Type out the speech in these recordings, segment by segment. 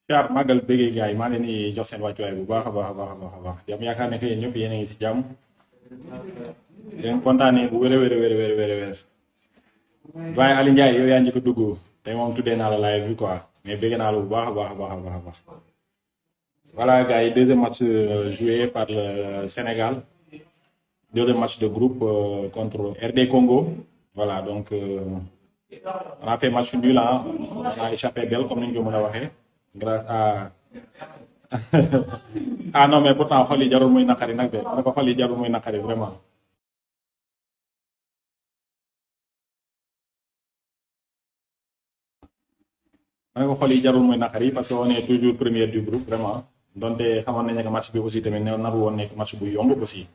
Siyaar màggal bëggee gars yi maa leen di jox seen wàccuwaay bu baax a baax a baax a baax a baax yam yaakaar ne que yéen ñëpp yéen a ngi si jàmm leen kontaanee bu wér a wér a wér a wér a wér a wér doyen Aliou Ndiaye yow yaa njëkk a dugg tey moom tuddee naa la live bi quoi mais bëgg naa la bu baax a baax a baax a baax a baax voilà gars yi deuxième match joué par le Sénégal deuxième match de groupe contre RD Congo voilà donc on a fait match nul hein. On a échappé belle comme ni ñu ko mën a waxee grâce à ah non mais pourtant xol yi jarul muy naqari nag de ma ne ko xol yi jarul muy naqari vraiment. ma ne ko xol yi jarul muy naqari parce que on est toujours premier du groupe vraiment donte xamoon nañu ne match bi aussi tamit ne nar woon nekk match bu yomb aussi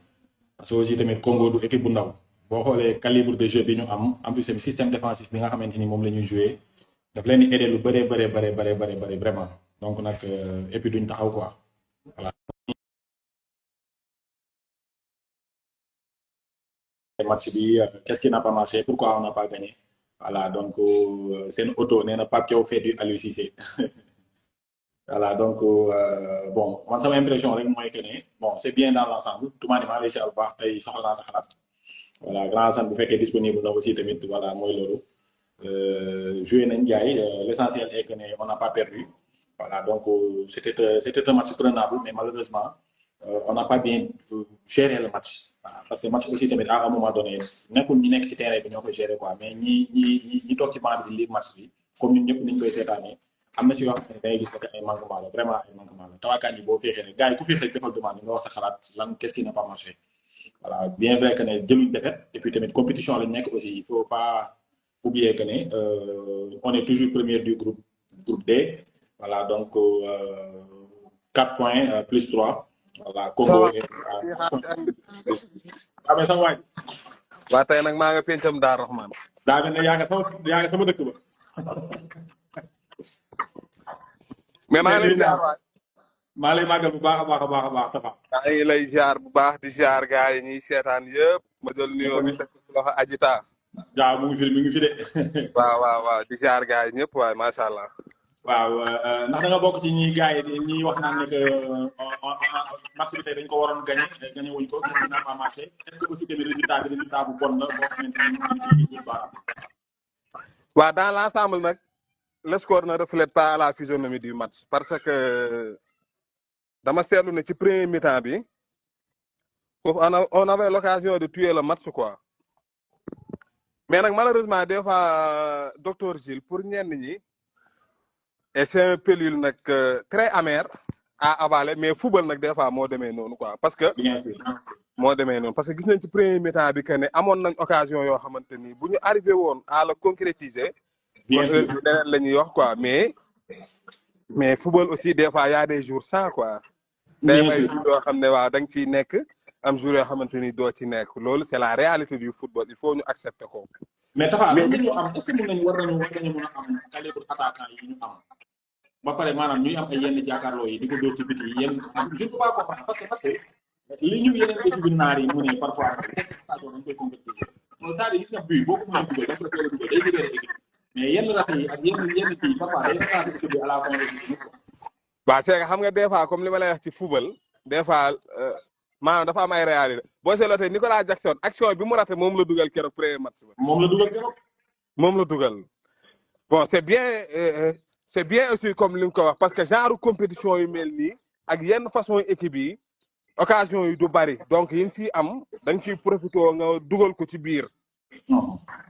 parce que aussi tamit Congo du équipe bu ndaw boo xoolee calibre de jeu bi ñu am en plus tamit système défensif bi nga xamante ni moom la ñuy joué daf leen di aider lu bëree bëree vraiment donc nag et puis duñ taxaw quoi voilà. match bi qu'est-ce qui n'a pas marché pourquoi on n'a pas gagné voilà donc seen auto nee na Pape Thiaw fait du Aliou Cissé voilà donc bon man sama impression rek mooy que ne bon c'est bien dans l'ensemble tumaani maa ngi lay si bu baax tey soxla naa sa xalaat voilà grand Assane bu fekkee disponible na aussi tamit voilà mooy loolu joué nañ jaay l'essentiel est que ne on n'a pas perdu voilà donc c'était un match prenable mais malheureusement on n'a pas bien géré le match voilà, parce que match aussi tamit à un moment donné nekkul ñi nekk ci terrain bi ñoo koy gérer quoi mais ñi toog ci banc bi di lire match bi comme ñun ñëpp niñ koy seetaanee am na si yoo xam ne dangay gis ne ay manquement la vraiment ay manquement la tawaakaan yi boo feexee rek gars yi ku feexee defal demande nga wax sa xalaat lan qu'est-ce qui n'a pas marché voilà bien vrai que ne jëluñ défaite et puis tamit compétition lañ nekk aussi il faut pas oublier que ne on est toujours premier du groupe D voilà donc 4 points plus 3 voilà Congo ah mais sama waay waa tey nag maa nga pencam Daar Rahman daa mel ne yaa nga sama dëkk ba mais maa ngi lay ziar waay maa lay màggal bu baax a baax a baax a baax Tafa maa ngi lay ziar bu baax di ziar gars yi ñuy seetaan yëpp ma jël nuyoo bi teg ci loxo Ajita waaw mu ngi fi de waaw di ziar gars yi ñëpp waay macha allah waaw ndax da nga bokk ci ñi gars yi ñi wax naan ne que match bi tey dañ ko waroon gagné wuñ ko gis naa pas marché est-ce que aussi tamit résultat bu bon la boo xamante ni waaw dans l'ensemble nag le score ne reflète pas la physionomie du match parce que dama seetlu ne ci premier mi-temps bi foofu on avait l'occasion de tuer le match quoi mais nag malheureusement des fois docteur Gilles pour ñenn ñi et c'est un pilule nag très amer à avaler mais football nag des fois moo demee noonu quoi parce que moo demee noonu parce que gis nañ ci premier mi-temps bi que ne amoon nañ occasion yoo xamante ni bu ñu arrivé woon à le concrétiser leneen la ñuy wax quoi mais football aussi des fois y a des jours sans quoi day may jours yoo xam ne waaw da nga ciy nekk am jours yoo xamante ni doo ci nekk loolu c'est la réalité du football il faut ñu accepter ko mais Tafa ñu am est-ce que war nañu mën a am calibre attaquant yi ñu am ba pare maanaam ñuy am ay yenn jàkkaarloo yi di ko dóor ci biti yi yenn je ne peux pas comprendre parce que li ñu yeneen équipe naar yi mu ne parfois station dañ koy concrétiser loolu c'est-à-dire gis nga but boo ko mënee dugal da ko teel a dugal day libéré équipe mais yenn raté yi ak yenn kii parfois day raté équipe bi à la fin de waaw c'est que xam nga des fois comme li ma lay wax ci football des fois maanaam dafa am ay réalité boo seetloo tey Nicolas Jackson action bi mu raté moom la dugal keroog premier match ba moom la dugal bon c'est bien aussi comme li nga ko wax parce que genre compétition yu mel nii ak yenn façon équipe yi occasion yi du bari donc yi nga ciy am da nga ciy profité nga dugal ko ci biir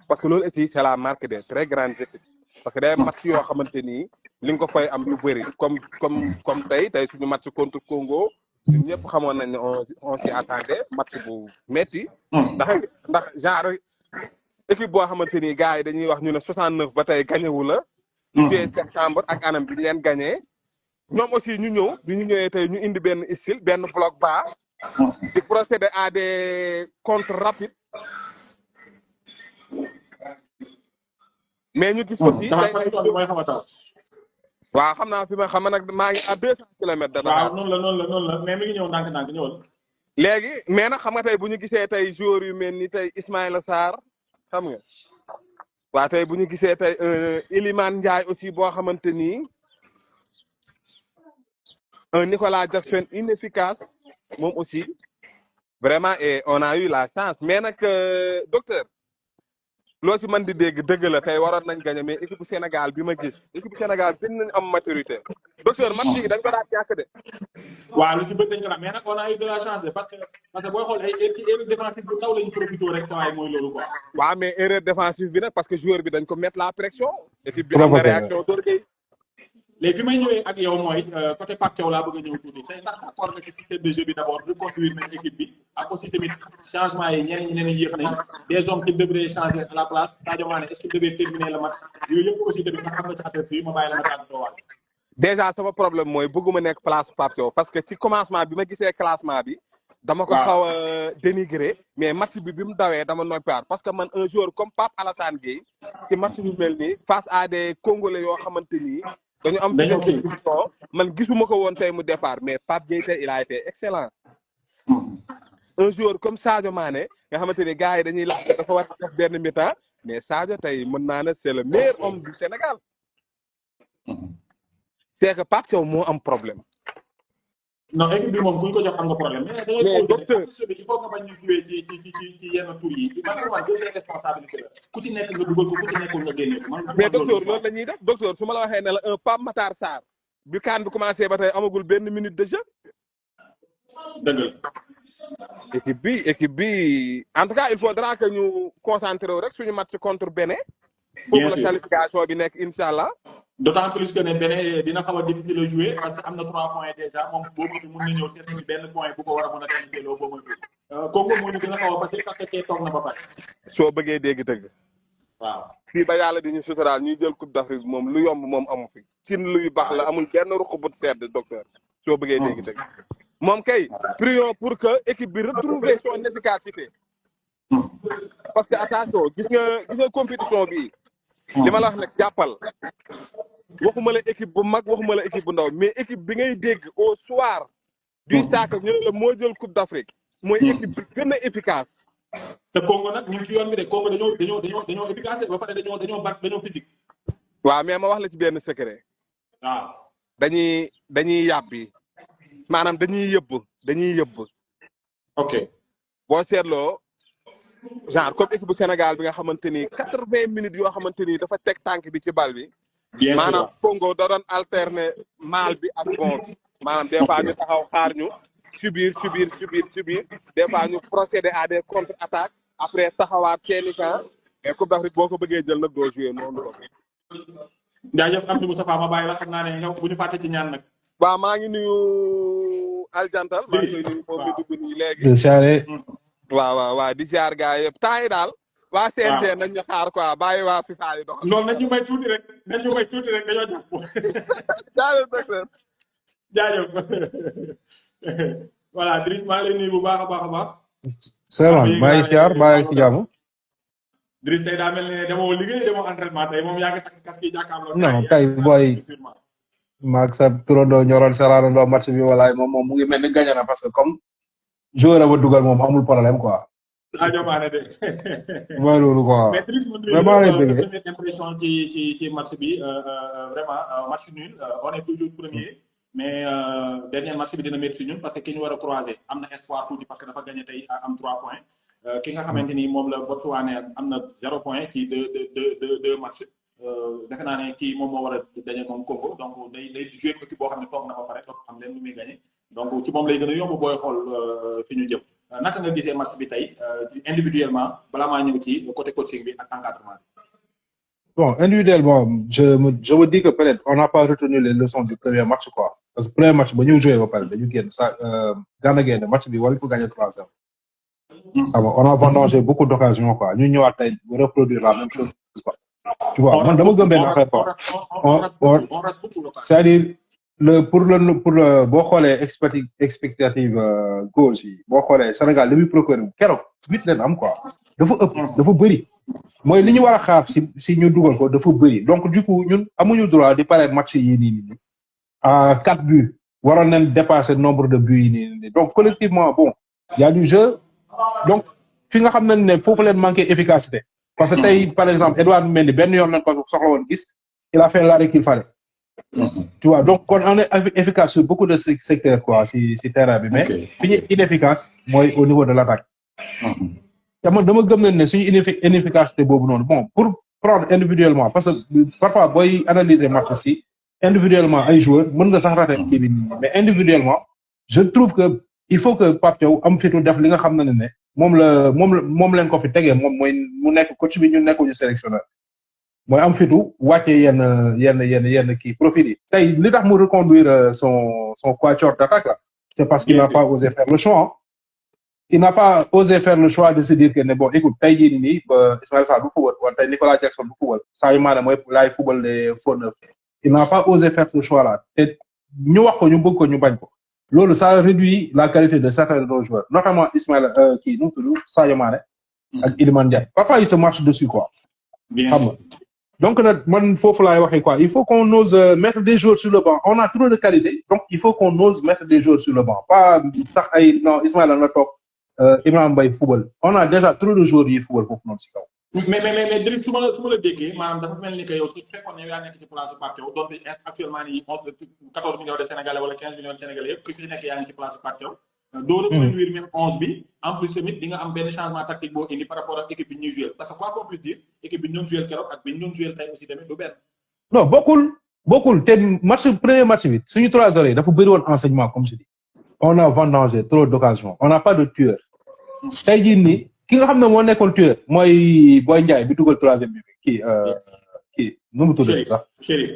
parce que loolu aussi c'est la marque des très grandes équipes parce que day match yoo xamante ni li nga ko fay am lu bëri comme tey suñu match contre Congo ñun ñëpp xamoon nañ ne on s'y attendait match bu metti ndax genre équipe boo xamante ni gars yi dañuy wax ñu ne 69 ba tey gagné wu la. fii septembre ak anam bi ñu leen gagné. ñoom aussi ñu ñëw bi ñu ñëwee tey ñu indi benn style benn bloc bas. di procéder à des contres rapides. mais ñu gis aussi. waaw xam naa fi ma xam nag maa ngi à 200 kilomètres. waaw noonu la mais mi ngi ñëw ndànk ñëwal. léegi mais nag xam nga tey bu ñu gisee tey joueurs yu mel ni tey Ismaïla Sarr xam nga waa tey bu ñu gisee tey Iliman Ndiaye aussi boo xamante ni un Nicolas Jackson inefficace moom aussi vraiment et on a eu la chance mais nag docteur loo si mën di dégg dëgg la tey waroon nañ gagné mais équipe bu Sénégal bi ma gis équipe bu Sénégal gën nañ am maturité docteur match yi dañ ko daan ñàkk de. waaw lu ci bëgg dañ ko daan mais nag on a eu de la chance parce que booy xool ay erreur défensive bu taw lañu profité rek saa waay mooy loolu quoi. waaw mais erreur défensive bi nag parce que joueur bi dañ ko mettre la pression. équipe bi am na réaction door kay. léegi fi may ñëwee ak yow mooy côté Pape Thiaw laa bëgg a ñëw tuuti tey ndax d'accord nga ci système de jeu bi d'abord reconduire nañ équipe bi ak aussi tamit changement yi ñeneen ñi nee nañ yéex nañ des hommes qui devraient changer à la place Sadio Mané est-ce qu'il devait terminer le match yooyu yëpp aussi tamit ndax am nga ci aperçu ma bàyyi la ma tàggatoo waale. déjà sama problème mooy bëgguma nekk place Pape Thiaw parce que ci commencement bi ma gisee classement bi. dama ko xaw a dénigré mais match bi mu dawee dama noppiwaat parce que man un joueur comme Pape Alassane Gueye ci match bi mel nii face à des Congolais yoo xamante ni. dañu am ci compétition man gisuma ko woon tey mu départ mais Pape Gueye tey il a été excellent. un joueur comme Sadio Mané nga xamante ni gars yi dañuy laaj dafa war a def benn mi-temps mais Sadio tey mën naa ne c'est le meilleur homme du Sénégal. c'est que Pape Thiaw moo am problème. non équipe bi moom ku ñu ko jox am nga problème. mais docteur il faut nga bañ ñu jouer ci yenn tour yi man pour man jël responsabilité la ku ci nekk nga dugal ko ku ci nekkul nga génne ko. mais docteur loolu la ñuy def docteur su ma la waxee ne la un Pape Matar Sarr bi kaan bi commencé ba tey amagul benn minute de jeu. dëgg la. équipe bi en tout cas il faudra que ñu concentré wu rek suñu match contre Bénin. bien sûr foofu la qualification bi nekk incha allah. d'autant plus que ne Bénin dina xaw a difficile a jouer parce que am na 3 points déjà moom boobu mun na ñëw seet ci benn point bu ko war a mën a qualifier loo boobu Congo moo ñu gën a xaw a facile parce que kee toog na ba pare. soo bëggee dégg dëgg. waaw fii ba yàlla di ñu suturaal ñuy jël coupe d'Afrique moom lu yomb moom amu fi. cin luy baax la amul benn ruq bu sedd docteur. soo bëggee dégg dëgg. moom kay prions pour que équipe bi retrouver son efficacité. parce que attention gis nga compétition bi. li ma la wax nag jàppal. waxuma la équipe bu mag waxuma la équipe bu ndaw mais équipe bi ngay dégg au soir du stade ñu ne la moo jël coupe d'Afrique mooy équipe bi gën a efficace. te Congo nag ñu ngi ci yoon bi de Congo dañoo efficace ba pare dañoo physique. waaw mais ma wax la ci benn secret. waaw dañuy yàbbi maanaam dañuy yëbb. ok boo seetloo genre comme équipe bu Sénégal bi nga xamante ni 80 minutes yoo xamante ni dafa teg tànk bi ci bal bi. maanaam Congo da doon alterner mal bi ak bon bi maanaam des fois ñu taxaw xaar ñu subir des fois ñu procéder à des contre-attaques après taxawaat seeni camp mais Coupe d'Afrique boo ko bëggee jël nag doo jouer noonu la. jaajëf Amdi Moustapha ma bàyyi la xam naa ne nga bu ñu fàtte ci ñaan nag. waaw maa ngi nuyu Aljantal maa ngi koy nuyu moom mi dugg nii léegi. waaw di ziar gars yëpp temps yi daal. waa CNG nañ ñu xaar quoi bàyyi waa FIFA yi dox. loolu nañ ñu may tuuti rek dañoo jàpp. jaajëf docteur. jaajëf voilà Driss maa ngi lay nuyu bu baax a baax. salaamaaleykum maa ngi siyaar maa ngi si jàmm. Driss tey daa mel ne demoo liggéey demoo entraînement tey moom yaa ngi takk casque yi jàkkaarloo. non kay booy maag sa turandoo ñoroon saraanandoo match bi walaay moom mu ngi mel ni gagné na parce que comme joueur a ba dugal moom amul problème quoi. Sadio Mané de. mooy loolu quoi. mais Driss vraiment lay bëggee première impression ci match bi vraiment match nul on est toujours premier mais dernier match bi dina métti ci ñun parce que ki ñu war a croiser am na espoir tuuti parce que dafa gagné tey am 3 points ki nga xamante ni moom la Botswana am na 0 point ci deux match defe naa ne kii moom moo war a gagné moom Congo donc day jouer équipe boo xam ne toog na ba pare toog am leen lu muy gagné donc ci moom lay gën a yomb booy xool fi ñu jëm. naka nga gisee match bi tey individuellement balaa maa ñëw ci côté coaching bi ak encadrement bi. bon individuellement je me dis que peut-être on n'a pas retenu les leçons du premier match quoi parce que premier match ba ñu joué ba pare dañu génn sa Gana Gueye match bi waruñu ko gagner 3-0. on a vendangé beaucoup d'occasions quoi ñu ñëwaat tey reproduire la même chose quoi. tu vois man dama gëm benn affaire quoi. c'est-à-dire pour boo xoolee expectative goals yi boo xoolee Sénégal li muy procuré keroog 8 leen am quoi dafa ëpp dafa bëri mooy li ñu war a xaar si ñu dugal ko dafa bëri donc du coup ñun amuñu droit di pare match yi nii à 4 buts waroon nañ dépasser nombre de buts yi nii donc collectivement bon y a du jeu donc fi nga xam ne foofu leen manqué efficacité parce que tey par exemple Edouard Mendy benn yoon lañ ko soxla woon gis il a fait l'arrêt qu'il fallait. Tu vois donc on est efficace sur beaucoup de secteurs quoi si terrain bi mais fi ñu inefficace mooy au niveau de l'attaque. te man dama gëm ne suñu inefficacité boobu noonu bon pour prendre individuellement parce que parfois booy analyser match si individuellement ay joueurs mën nga sax rater kii bi mais individuellement je trouve que il faut que Pape Thiaw am fitu def li nga xam ne moom leen ko fi tegee moom mooy mu nekk coach bi ñu nekkuñu sélectionneur mooy am fitu wàccee yenn kii profil yi tey li tax mu reconduire son quatuor d'attaque là c'est parce qu'il n'a pas osé faire le choix il n'a pas osé faire le choix de se dire que ne bon écoute tey jii nii ba Ismaïla Sarr du football wala tey Nicolas Jackson du football Sadio Mané mooy laay football les faux neufs il n'a pas osé faire ce choix là te ñu wax ko ñu bëgg ko ñu bañ ko loolu ça réduit la qualité de certains de nos joueurs notamment Ismaïla kii nu mu tudd Sadio Mané ak Iliman Ndiaye parfois il se marche dessus quoi xam nga donc nag man foofu laay waxee quoi il faut qu'on ose mettre des joueurs sur le banc on a trop de qualité donc il faut qu'on ose mettre des joueurs sur le banc pas sax ay non Ismaïla na toog Ibrahima Mbaye football on a déjà trop de joueurs yi football foofu noonu si kaw. mais Driss su ma la déggee maanaam dafa mel ni que yow su fekkoon ne yaa nekk ci place Pape Thiaw doon actuellement nii 14 millions de Sénégalais wala 15 millions de Sénégalais yëpp ku fi nekk yaa ngi ci place Pape Thiaw. doo reproduire même 11 bi en plus tamit di nga am benn changement tactique boo indi par rapport ak équipe bi ñuy jouer parce que quoi qu'on puisse dire équipe bi ñu doon jouer keroog ak bi ñu doon jouer tey aussi tamit du benn. non bokkul te premier match bi suñu 3 heures yi dafa bëri woon enseignement comme je dis on a vendangé trop d'occasions on n'a pas de tueur tey jii nii ki nga xam ne moo nekkoon tueur mooy Boy Ndiaye bi dugal 3e bi kii nu mu tuddee sax.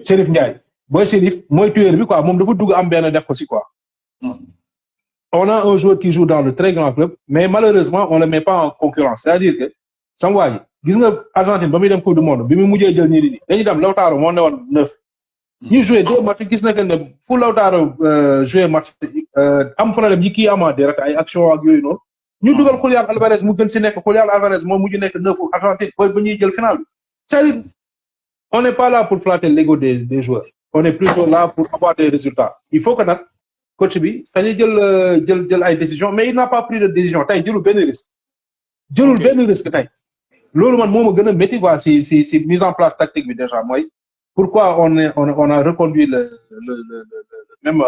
Chérif Ndiaye Boy Chérif mooy tueur bi quoi moom dafa dugg am benn def ko si quoi. On a un joueur qui joue dans de très grands clubs mais malheureusement on le met pas en concurrence c'est-à-dire que sama waa ji gis nga Argentine ba muy dem Coupe du Monde bi mu mujjee jël ñii di dañuy dem Lautaro moo ne woon 9. ñu joué 2 matchs gis na que ne fu Lautaro joué match am problème yi kii amaat rek ay action ak yooyu noonu ñu dugal Julián Álvarez mu gën si nekk Julián Álvarez moo mujj nekk 9 Argentine ba ñuy jël final bi c'est-à-dire on n'est pas là pour flatter l'ego des joueurs on est plutôt là pour avoir des résultats il faut que nag coach bi sañu jël ay décision mais il n'a pas pris de décision tey jëlul benn risque tey loolu man moo ma gën a métti quoi si mise en place tactique bi déjà mooy pourquoi on a reconduit le même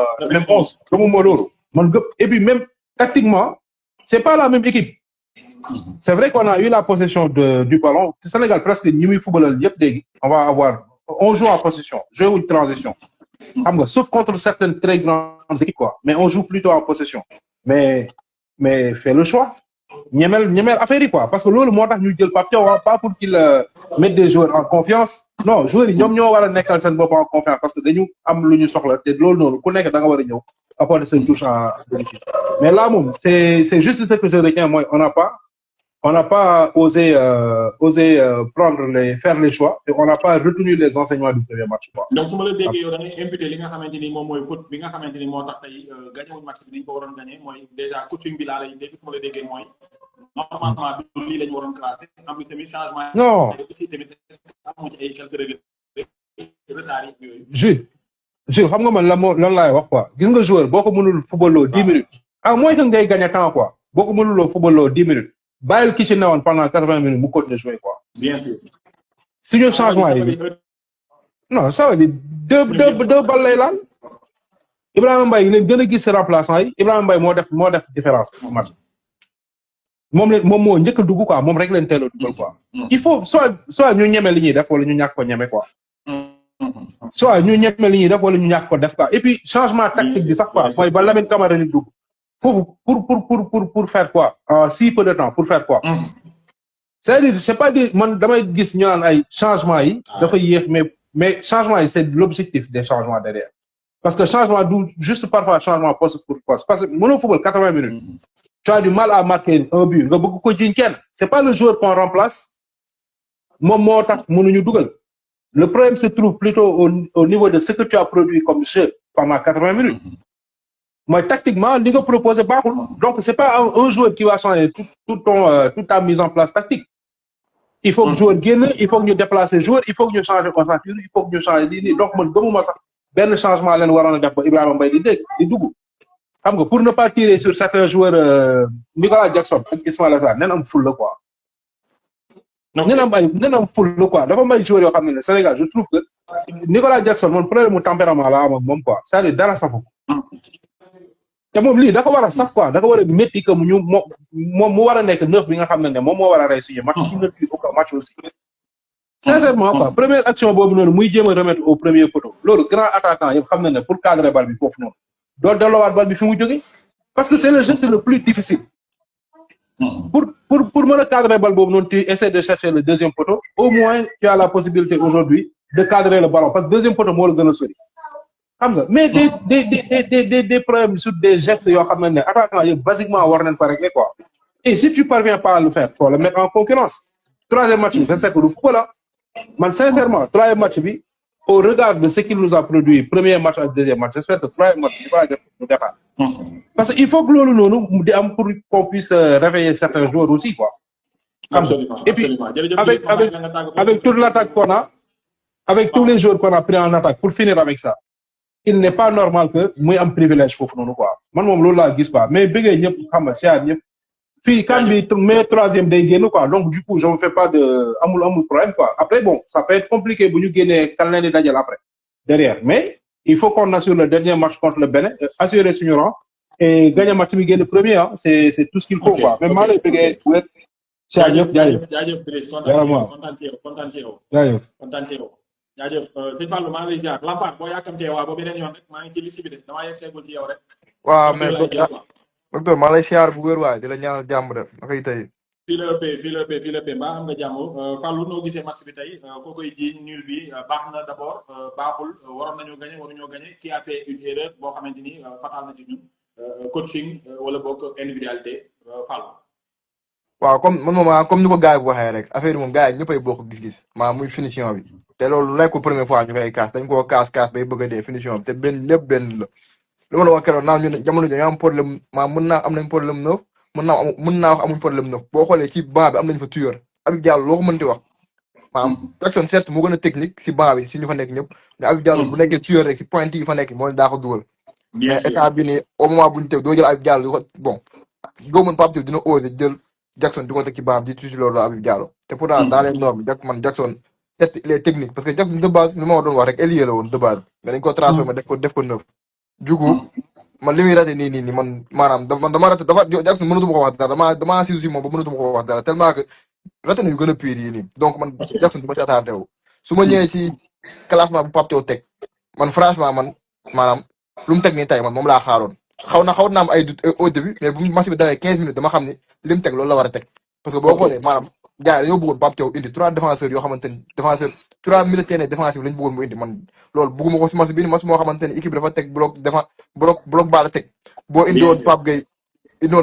11 comme moo loolu man gëpp et puis même tactiquement c'est pas la même équipe c'est vrai qu'on a eu la possession du ballon Sénégal presque ñi muy footballal yëpp léegi on joue en possession jouer une transition xam nga sauf contre certaines très grandes équipes quoi mais on joue plutôt en possession mais fais le choix ñemel affaire yi quoi parce que loolu moo tax ñu jël Pape Thiaw pas pour qu'il mette des joueurs en confiance non joueurs yi ñoom ñoo war a nekkal seen bopp en confiance parce que dañu am lu ñu soxla te loolu noonu ku nekk da nga war a ñëw apporter seen touche à bénéfice mais là moom c'est juste ce que je retiens mooy on n'a pas osé faire les choix et on n'a pas retenu les enseignements du premier match quoi. donc su ma la déggee yow da ngay imputer li nga xamante ni moom mooy faute bi nga xamante ni moo tax tey gagné wuñ match bi dañ ko waroon gagné mooy déjà coaching bi laa lay dégg su ma la déggee mooy normalement du lii la ñu waroon classé en plus tamit changement. non aussi tamit amu ci ay quelques retard yi yooyu. Jules xam nga man lan laay wax quoi gis nga joueur boo ko mënul footballoo 10 minutes à moins que ngay gagné temps quoi boo ko mënuloo footballoo 10 minutes. bàyyil ki ci newoon pendant 80 minutes mu continuer jouer quoi. bien sûr. suñu changement yi non ça veut dire deux balles lay laal. Ibrahima Mbaye leen gën a gis si remplaçant yi Ibrahima Mbaye moo def différence bu match. moom moo njëkk a dugg quoi moom rek leen teel a dugal quoi. il faut soit ñu ñeme li ñuy def wala ñu ñàkk ko ñeme quoi. soit ñu ñeme li ñuy def wala ñu ñàkk ko def quoi et puis changement tactique bi sax quoi mooy ba Lamine Camara ni dugg. foofu pour faire quoi en si peu de temps pour faire quoi. c'est-à-dire c'est pas dire man damay gis ñu naan ay changements yi. dafa yéex mais changement yi c'est l'objectif des changements derrière. parce que changement du juste parfois changement poste pour poste parce que mënoo football 80 minutes. tu as du mal à marquer un but nga bëgg ko jiñ kenn. c'est pas le joueur qu'on remplace moom moo tax mënuñu dugal. le problème se trouve plutôt au niveau de ce que tu as produit comme jeu pendant 80 minutes. mooy tactiquement li nga proposé baaxul donc c'est pas un joueur qui va changer toute ta mise en place tactique il faut que joueur génn il faut que ñu déplacer joueur il faut que ñu changer ossature il faut que ñu changer lii donc man gëmuma sax benn changement leen waroon a def ba Ibrahima Mbaye di dugg xam nga pour ne pas tirer sur certains joueurs Nicolas Jackson ak Ismaïla Sarr nen am ful la quoi ngeen am full quoi dafa may joueur yoo xam ne Sénégal je trouve que Nicolas Jackson moom problème mu tempérament la am ak moom quoi c'est-à-dire dara safu te moom lii da ko war a saf quoi da ko war a métti que moom mu war a nekk neuf bi nga xam ne moom moo war a rey suñu match il ne tue aucun match aussi sincèrement quoi première action boobu noonu muy jéem a remettre au premier poteau loolu grand attaquant yëpp xam na ne pour cadrer bal bi foofu noonu doo delloowaat bal bi fi mu jógee parce que c'est le geste le plus difficile pour mën a cadrer bal boobu noonu tu essaies de chercher le deuxième poteau au moins tu as la possibilité aujourd'hui de cadrer le ballon parce que deuxième poteau moo la gën a sori xam nga mais des problèmes sur des gestes yoo xam ne attaquant yëpp basiquement war nañ ko régler quoi et si tu parviens pas à le faire faut le mettre en concurrence troisième match bi je sais que du football la man sincèrement troisième match bi au regard de ce qu'il nous a produit premier match ak deuxième match j'espère que troisième match bi va def mu départ parce que il faut que loolu noonu di am pour qu'on puisse réveiller certains joueurs aussi quoi absolument et puis avec toute l'attaque qu'on a avec tous les joueurs qu'on a pris en attaque pour finir avec ça il n'est pas normal que muy am privilège foofu noonu quoi man moom loolu laa gis quoi mais bëggee ñëpp xam nga siyaar ñëpp fii kan bi mais troisième day génn quoi donc du coup je me fais pas de amul problème quoi après bon ça peut être compliqué bu ñu génnee kan leen di dajal après derrière mais il faut qu'on assure le dernier match contre le Bénin assurer suñu rang et gagner match bi génn premier ah c'est tout ce qu'il faut quoi mais maa lay bëggee wér siyaar ñëpp jaajëf Brice kontaan ci yow jaajëf sëñ Fallou maa ngi lay ziar Lampard boo yàkkamtee waa ba beneen yoon rek maa ngi ci liste bi de damaa yegg seegul ci yow rek waaw mais docteur maa lay ziar bu wér waay di la ñaanal jàmm def na koy tey fii la ëppee mbaa am nga jàmm Fallou noo gisee match bi tey koo koy jiiñ nul bi baax na d'abord baaxul waroon nañoo gagné waruñoo gagné qui a fait une erreur boo xamante ni fatal na ci ñun coaching wala boog individualité Fallou waaw comme ni ko gars yi waxee rek affaire yi moom gars yi ñëppay bokk gis-gis maa muy finition bi te loolu nekkul première fois ñu koy kaas dañ koo kaas bay bëgg a dee finition bi te lépp benn la lu ma la wax keroog naan ñun jamono jii am problème mën naa am nañ problème neuf mën naa wax amuñ problème neuf boo xoolee ci banc bi am nañ fa tueur Habib Diallo loo ko mënti wax maanaam Jackson certes moo gën a technique si banc bi si ñu fa nekk ñëpp mais Habib Diallo bu nekkee tueur rek si pointe yi fa nekk moo daa ko dugal mais état bi nii au moment bu ñu teg doo jël Habib Diallo bon doo mën Pape Thiaw dina osé jël Jackson di ko teg ci banc bi di tuuti loolu Habib Diallo te pourtant dans les normes Jackson certes il est technique parce que Jackson de base li ma doon wax rek ailier la woon de base mais dañ ko transformé def ko neuf du coup man li muy raté nii man maanaam dama raté Jackson mënatuma ko wax dara damaa siisu si moom ba mënatuma ko wax dara tellement que raté na yu gën a pire yi nii donc man Jackson du ma ci attardé wu su ma ñëwee ci classement bu Pape Thiaw teg man franchement man maanaam lu mu teg nii tey man moom laa xaaroon xaw na am ay doute au début mais bu match bi dawee 15 minutes dama xam ni li mu teg loolu la war a teg parce que boo xoolee maanaam gars yi dañoo bëggoon Pape Thiaw indi 3 défenseurs yoo xamante ni 3 militaires défensifs lañu bëggoon mu indi man loolu bëgguma ko si match bi match moo xamante ni équipe dafa teg bloc baa la teg boo indi woon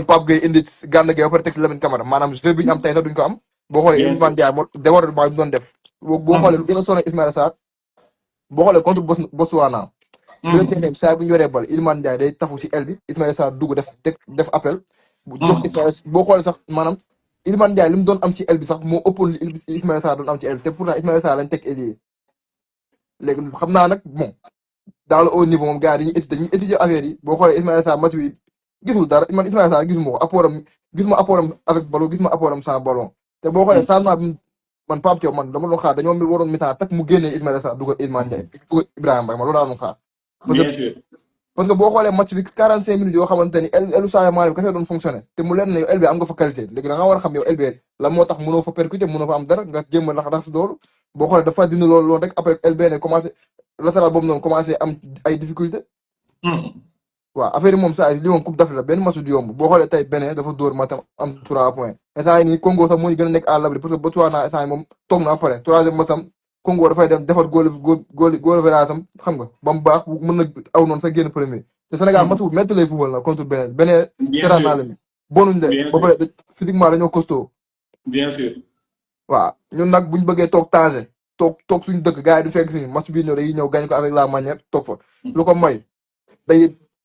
Pape Gueye indi Gana Gueye ba pare teg si Lamine Camara maanaam jeu bi ñu am tey sax duñ ko am boo xoolee Iliman Ndiaye moo débordement bi mu doon def boo xoolee lu gën a sonal Ismaïla Sarr boo xoolee contre Botswana militaire saa bu ñu yoree bal Iliman Ndiaye day tafu si aile bi Ismaïla Sarr dugg def appel jox Ismaïla boo xoolee sax maanaam Iliman Ndiaye li mu doon am ci aile bi sax moo ëppoon li Ismaïla Sarr doon am ci aile bi te pourtant Ismaïla Sarr lañ teg ailier léegi xam naa nag bon dans le haut niveau moom gars yi dañuy étudier affaire yi boo xoolee Ismaïla Sarr match bi gisul dara man Ismaïla Sarr gisuma ko gisuma apportam avec ballon gisuma apportam sans ballon te boo xoolee changement bi man Pape Thiaw man dama doon xaar dañoo waroon mi-temps tak mu génnee Ismaïla Sarr dugal Iliman Ndiaye dugal Ibrahima Mbaye man loolu laa doon xaar parce que boo xoolee match bi 45 minutes yoo xamante ni elu Sadio Mané bi kese doon fonctionné te mu leen ne yow LB am nga fa qualité léegi da nga war a xam yow LB la moo tax mënoo fa percuter mënoo fa am dara nga jéem a rax doolu boo xoolee dafa dindi loolu rek après LB ne commencé latéral boobu noonu commencé am ay difficulté waaw affaire yi moom saa yi li moom coupe d'Afrique la benn match du yomb boo xoolee tey Bénin dafa dóor matam am 3 points instant yi nii Congo sax moo ñu gën a nekk à l'abri parce que Botswana instant yi moom toog na après troisième matcham Congo dafay dem defar góol verasam xam nga ba mu baax mën na aw noonu sax génn premier te Sénégal match bu métti lay football na contre Bénin seetaan naa leen bonuñ de ba pare physiquement dañoo costaud bien sûr waaw ñun nag buñ bëggee toog tangé toog suñu dëkk gars yi du fekk suñu match bii ñëw dañuy ñëw gañ ko avec la manière toog fa lu ko may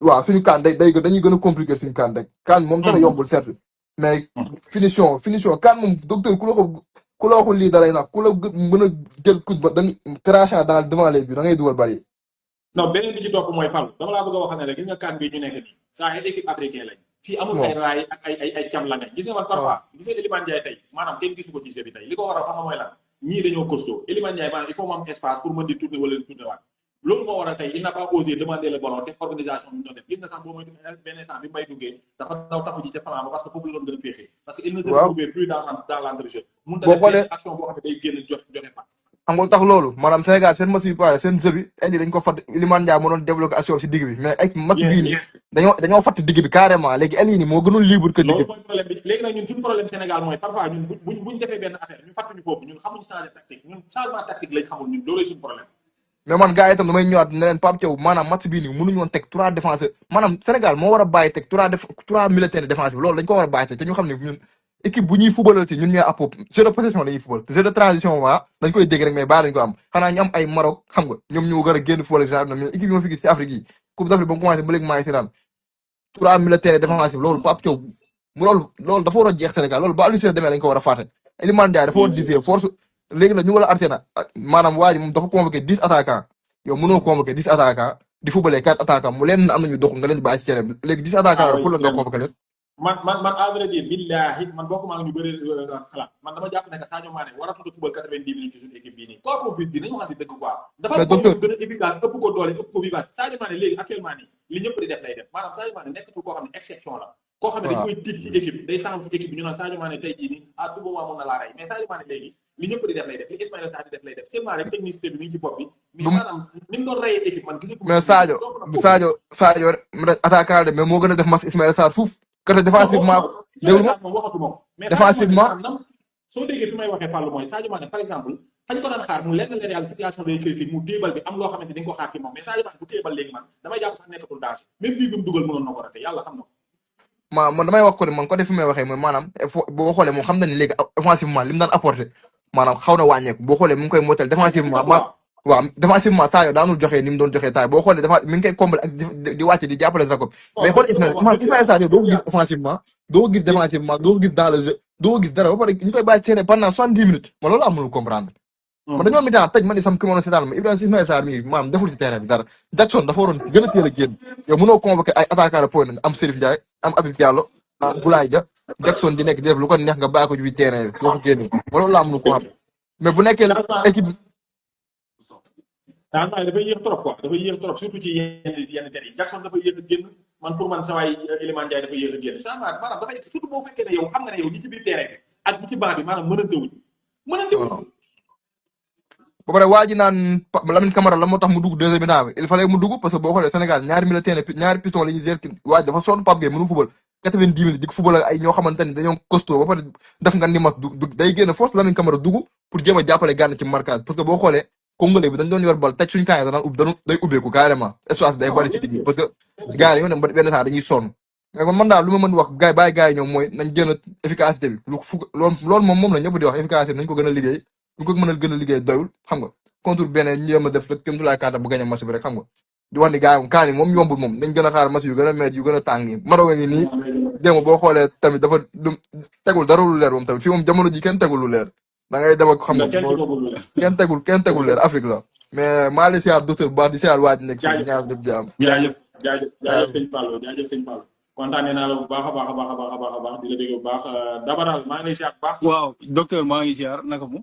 waaw suñu kaan dañuy gën a compliquer suñu kaan rek kaan moom dara yombul certes mais finition kaan moom docteur ku la waxul lii dalay nag ku la mën a jël coup ba da nga tranchant dans devant les buts da ngay dugal bari non beneen bi ci topp mooy Fallou dama laa bëgg a wax ne rek gis nga kaan bi ñu nekk nii saa équipe africaine lañ fii amul ay raay ak ay cam la nga gis nga man parfois gis nga Iliman Ndiaye tey maanaam kenn gisu ko ci jeu bi tey li ko waral xam nga mooy lan ñii dañoo costaud Iliman Ndiaye maanaam il faut mu am espace pour mën di tourner wala di tourner waat loolu moo waral tey il n'a pas osé demander le ballon def organisation bi ñu doon def gis nga sax boo mooy benn instant bi mbay duggee dafa daw tafu ji ca flanc ba parce que foofu la doon gën a féexee parce que il ne se trouvait plus dans l'entrejeu mun ta def action boo xam ne day génn joxe passe xam nga tax loolu maanaam Sénégal seen match bi pare seen jeu bi indi dañ ko fatt Iliman Ndiaye moo doon développé action si digg bi mais ay match bii nii dañoo fatt digg bi carrément léegi indi nii moo gënul libre que digg loolu mooy problème bi léegi nag ñun suñu problème Sénégal mooy parfois ñun buñ defee benn affaire ñu fàttuñu foofu ñun xamuñu changer tactique ñun changement tactique lañ xamul ñun loolu suñu problème mais man gars yi itam damay ñëwaat ne leen Pape Thiaw maanaam match bii nii mënuñu woon teg 3 défenseurs maanaam Sénégal moo war a bàyyi teg 3 militaires défensifs loolu dañ ko war a bàyyi teg te ñu xam ne ñun équipe bu ñuy footballal ci ñun ñooy appoo jeu de possession dañuy football te jeu de transition waa dañ koy dégg rek mais baa dañ ko am xanaa ñu am ay Maroc xam nga ñoom ñoo gën a génn football genre mais équipe yi ma fi gis ci Afrique yi coupe d'Afrique ba mu commencé ba léegi maa ngi si daan 3 militaires défensifs loolu Pape Thiaw loolu dafa war a jeex Sénégal loolu ba Aliou Cissé demee lañ ko war a fàtte Iliman Ndiaye dafa war a diviser force léegi nag ñu wala Arsenal maanaam waa ji moom dafa convoqué 10 attaquants yow mënoo convoqué 10 attaquants di footballé 4 attaquants mu leen am nañu dox nga leen di bàyyi ci terrain bi léegi 10 attaquants pour la nga convoqué leen man à vrai dire billahi man bokkuma ak ñu bëri xalaat man dama jàpp ne que Sadio Mané waratu football 90 minutes ci suñu équipe bii nii kooku bi dinañu waxante dëgg quoi dafa ko gën a efficace ëpp ko doole ëpp ko vivage Sadio Mané léegi actuellement nii li ñëpp di def lay def maanaam Sadio Mané nekkatul koo xam ne exception la koo xam ne dañ koy tiit ci équipe day taxaw ci équipe bi ñu naan Sadio Mané tey jii nii à tout moment mën na laa rey mais Sadio Mané léegi li ñëpp di def lay def li Ismaïla Sarr di def lay def seulement rek technicité bi mi ngi ci bopp bi mais maanaam ni mu doon reyee équipe man gisatu mais Sadio attaquant de mais moo gën a def mas Ismaïla Sarr fuuf côté défensivement déglu ma moom waxatu moom mais défensivement soo déggee fi may waxee Fallou mooy Sadio Mané par exemple fañ ko daan xaar mu lenn leen yàlla situation day critique mu téebal bi am loo xamante dañ ko xaar ci moom mais Sadio Mané bu téebal léegi man damay jàpp sax nekkatul danger même bii bi mu dugal mënoon na ko rate yàlla xam na ko man damay wax ko ne man côté fi may waxee mooy maanaam boo xoolee moom xam na ni léegi offensivement li mu daan apporté maanaam xaw na wàññeeku boo xoolee mu ngi koy motal défensivement waaw défensivement Sadio daanul joxe ni mu doon joxe taay boo xoolee dafa mi ngi koy combler ak di wàcc di jàppale Jacob mais xool Ismaïla Sadio doo ko gis offensivement doo ko gis défensivement doo ko gis dans le jeu doo ko gis dara ba pare ñu koy bàyyi seen pendant 70 minutes man loolu amul comprendre man dañoo mi temps tëj man ni sam ki ma doon seetaan ma Ibrahima Ismaïla Sarr mi maanaam deful ci terrain bi dara Jackson dafa waroon gën a teel a génn yow mënoo convoqué ay attaquant de pointe am Serif Ndiaye am Habib Diallo Boulaye Dia Jackson di nekk di def lu ko neex nga bàyyi ko ci biir terrain bi doo ko génnee ma loolu amul ko xam mais bu nekkee équipe changement dafay yéex trop quoi dafay yéex trop surtout ci yenn der yi Jackson dafay yéex a génn man pour man sa waay Iliman Ndiaye dafay yéex a génn changement maanaam dafay surtout boo fekkee ne yow xam nga ne yow ñi ci biir terrain bi ak ñi ci banc bi maanaam mënantewuñ ba pare waa ji naan Lamine Camara la moo tax mu dugg deuxième mi-temps bi il fallait mu dugg parce que boo xoolee Sénégal ñaari militaire ñaari piston la ñuy jël waa ji dafa sonn Pape Gueye mënu football 90 minutes di ko football ak ay ñoo xamante ni dañoo costaud ba pare def nga ni mas day génn force Lamine Camara dugg pour jéem a jàppale Gana ci marquage parce que boo xoolee Congolais bi dañ doon yor bal teg suñu camp yi danaan day ubbeeku carrément espace day bari ci digg bi parce que gars yi ñoo dem ba benn temps dañuy sonn mais man daal lu ma mën wax gars bàyyi gars yi ñoom mooy nañ gën a efficacité bi loolu moom la ñëpp di wax efficacité nañ ko gën a liggéey ñu ko mën a gën a liggéey doyul xam nga contre beneen ñu jéem a def rek kéem tolluwaay kàttan bu gañ a match bi rek xam nga di wax ni gars yi kaan yi moom yombul moom dañ gën a xaar match yu gën a métti yu gën a tàng yi Maroc ngi nii démb boo xoolee tamit dafa tegul dara lu leer moom tamit fii moom jamono ji kenn tegul lu leer da ngay dem ak xam nga kenn tegul leer Afrique la mais maa ngi lay siyaar docteur bu baax di siyaar waa ji nekk fii ñaar ñëpp jaam jaajëf sëñ Fallou kontaanee naa la bu baax a baax a baax a baax a baax a baax di la dégg bu baax Dabaral maa ngi lay siyaar bu baax waaw docteur maa ngi siyaar naka mu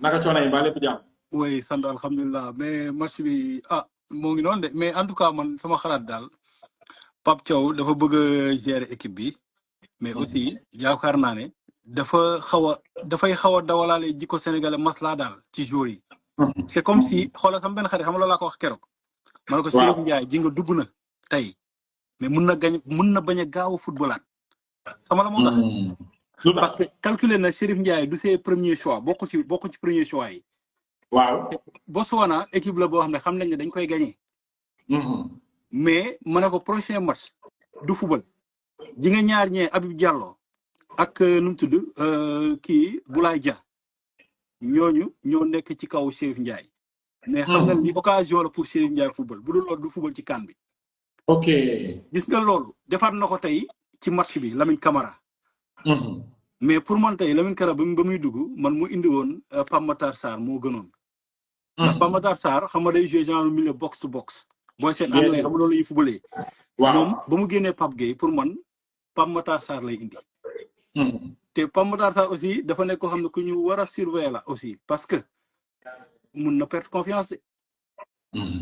naka coono yi ba lépp jàmm oui sant alhamdulilah mais match bi moo ngi noonu de mais en tout cas man sama xalaat daal Pape Thiaw dafa bëgg a gérer équipe bi mais aussi yaakaar naa ne dafay xaw a dawalaale jikko sénégalais masla daal ci joueurs yi c'est comme si xoolal sama benn xarit xam nga loolu laa ko wax keroog ma ne ko Chérif Ndiaye ji nga dugg na tey mais mun na bañ a gaaw a footballaat sama la moo tax parce que calculer na Chérif Ndiaye du ses premier choix bokku ci premier choix yi waaw Botswana équipe la boo xam ne xam nañ ne dañ koy gagné mais ma ne ko prochain match du football ji nga ñaar ñee Habib Diallo ak nu mu tudd kii Boulaye Dia ñooñu ñoo nekk ci kaw Chérif Ndiaye mais xam nga ni occasion la pour Chérif Ndiaye football bu dul loolu du football ci CAN bi ok gis nga loolu defaat na ko tey ci match bi Lamine Camara mais pour man tey Lamine Camara ba muy dugg man mu indi woon Pape Matar Sarr moo gënoon ndax Pape Matar Sarr xam nga day jouer genre milieu box to box booy seet anglais xam nga loolu la ñuy footballee moom ba mu génnee Pape Gueye pour man Pape Matar Sarr lay indi. te Pape Matar Sarr aussi dafa nekk koo xam ne ku ñu war a surveiller la aussi parce que mun na perdre confiance de.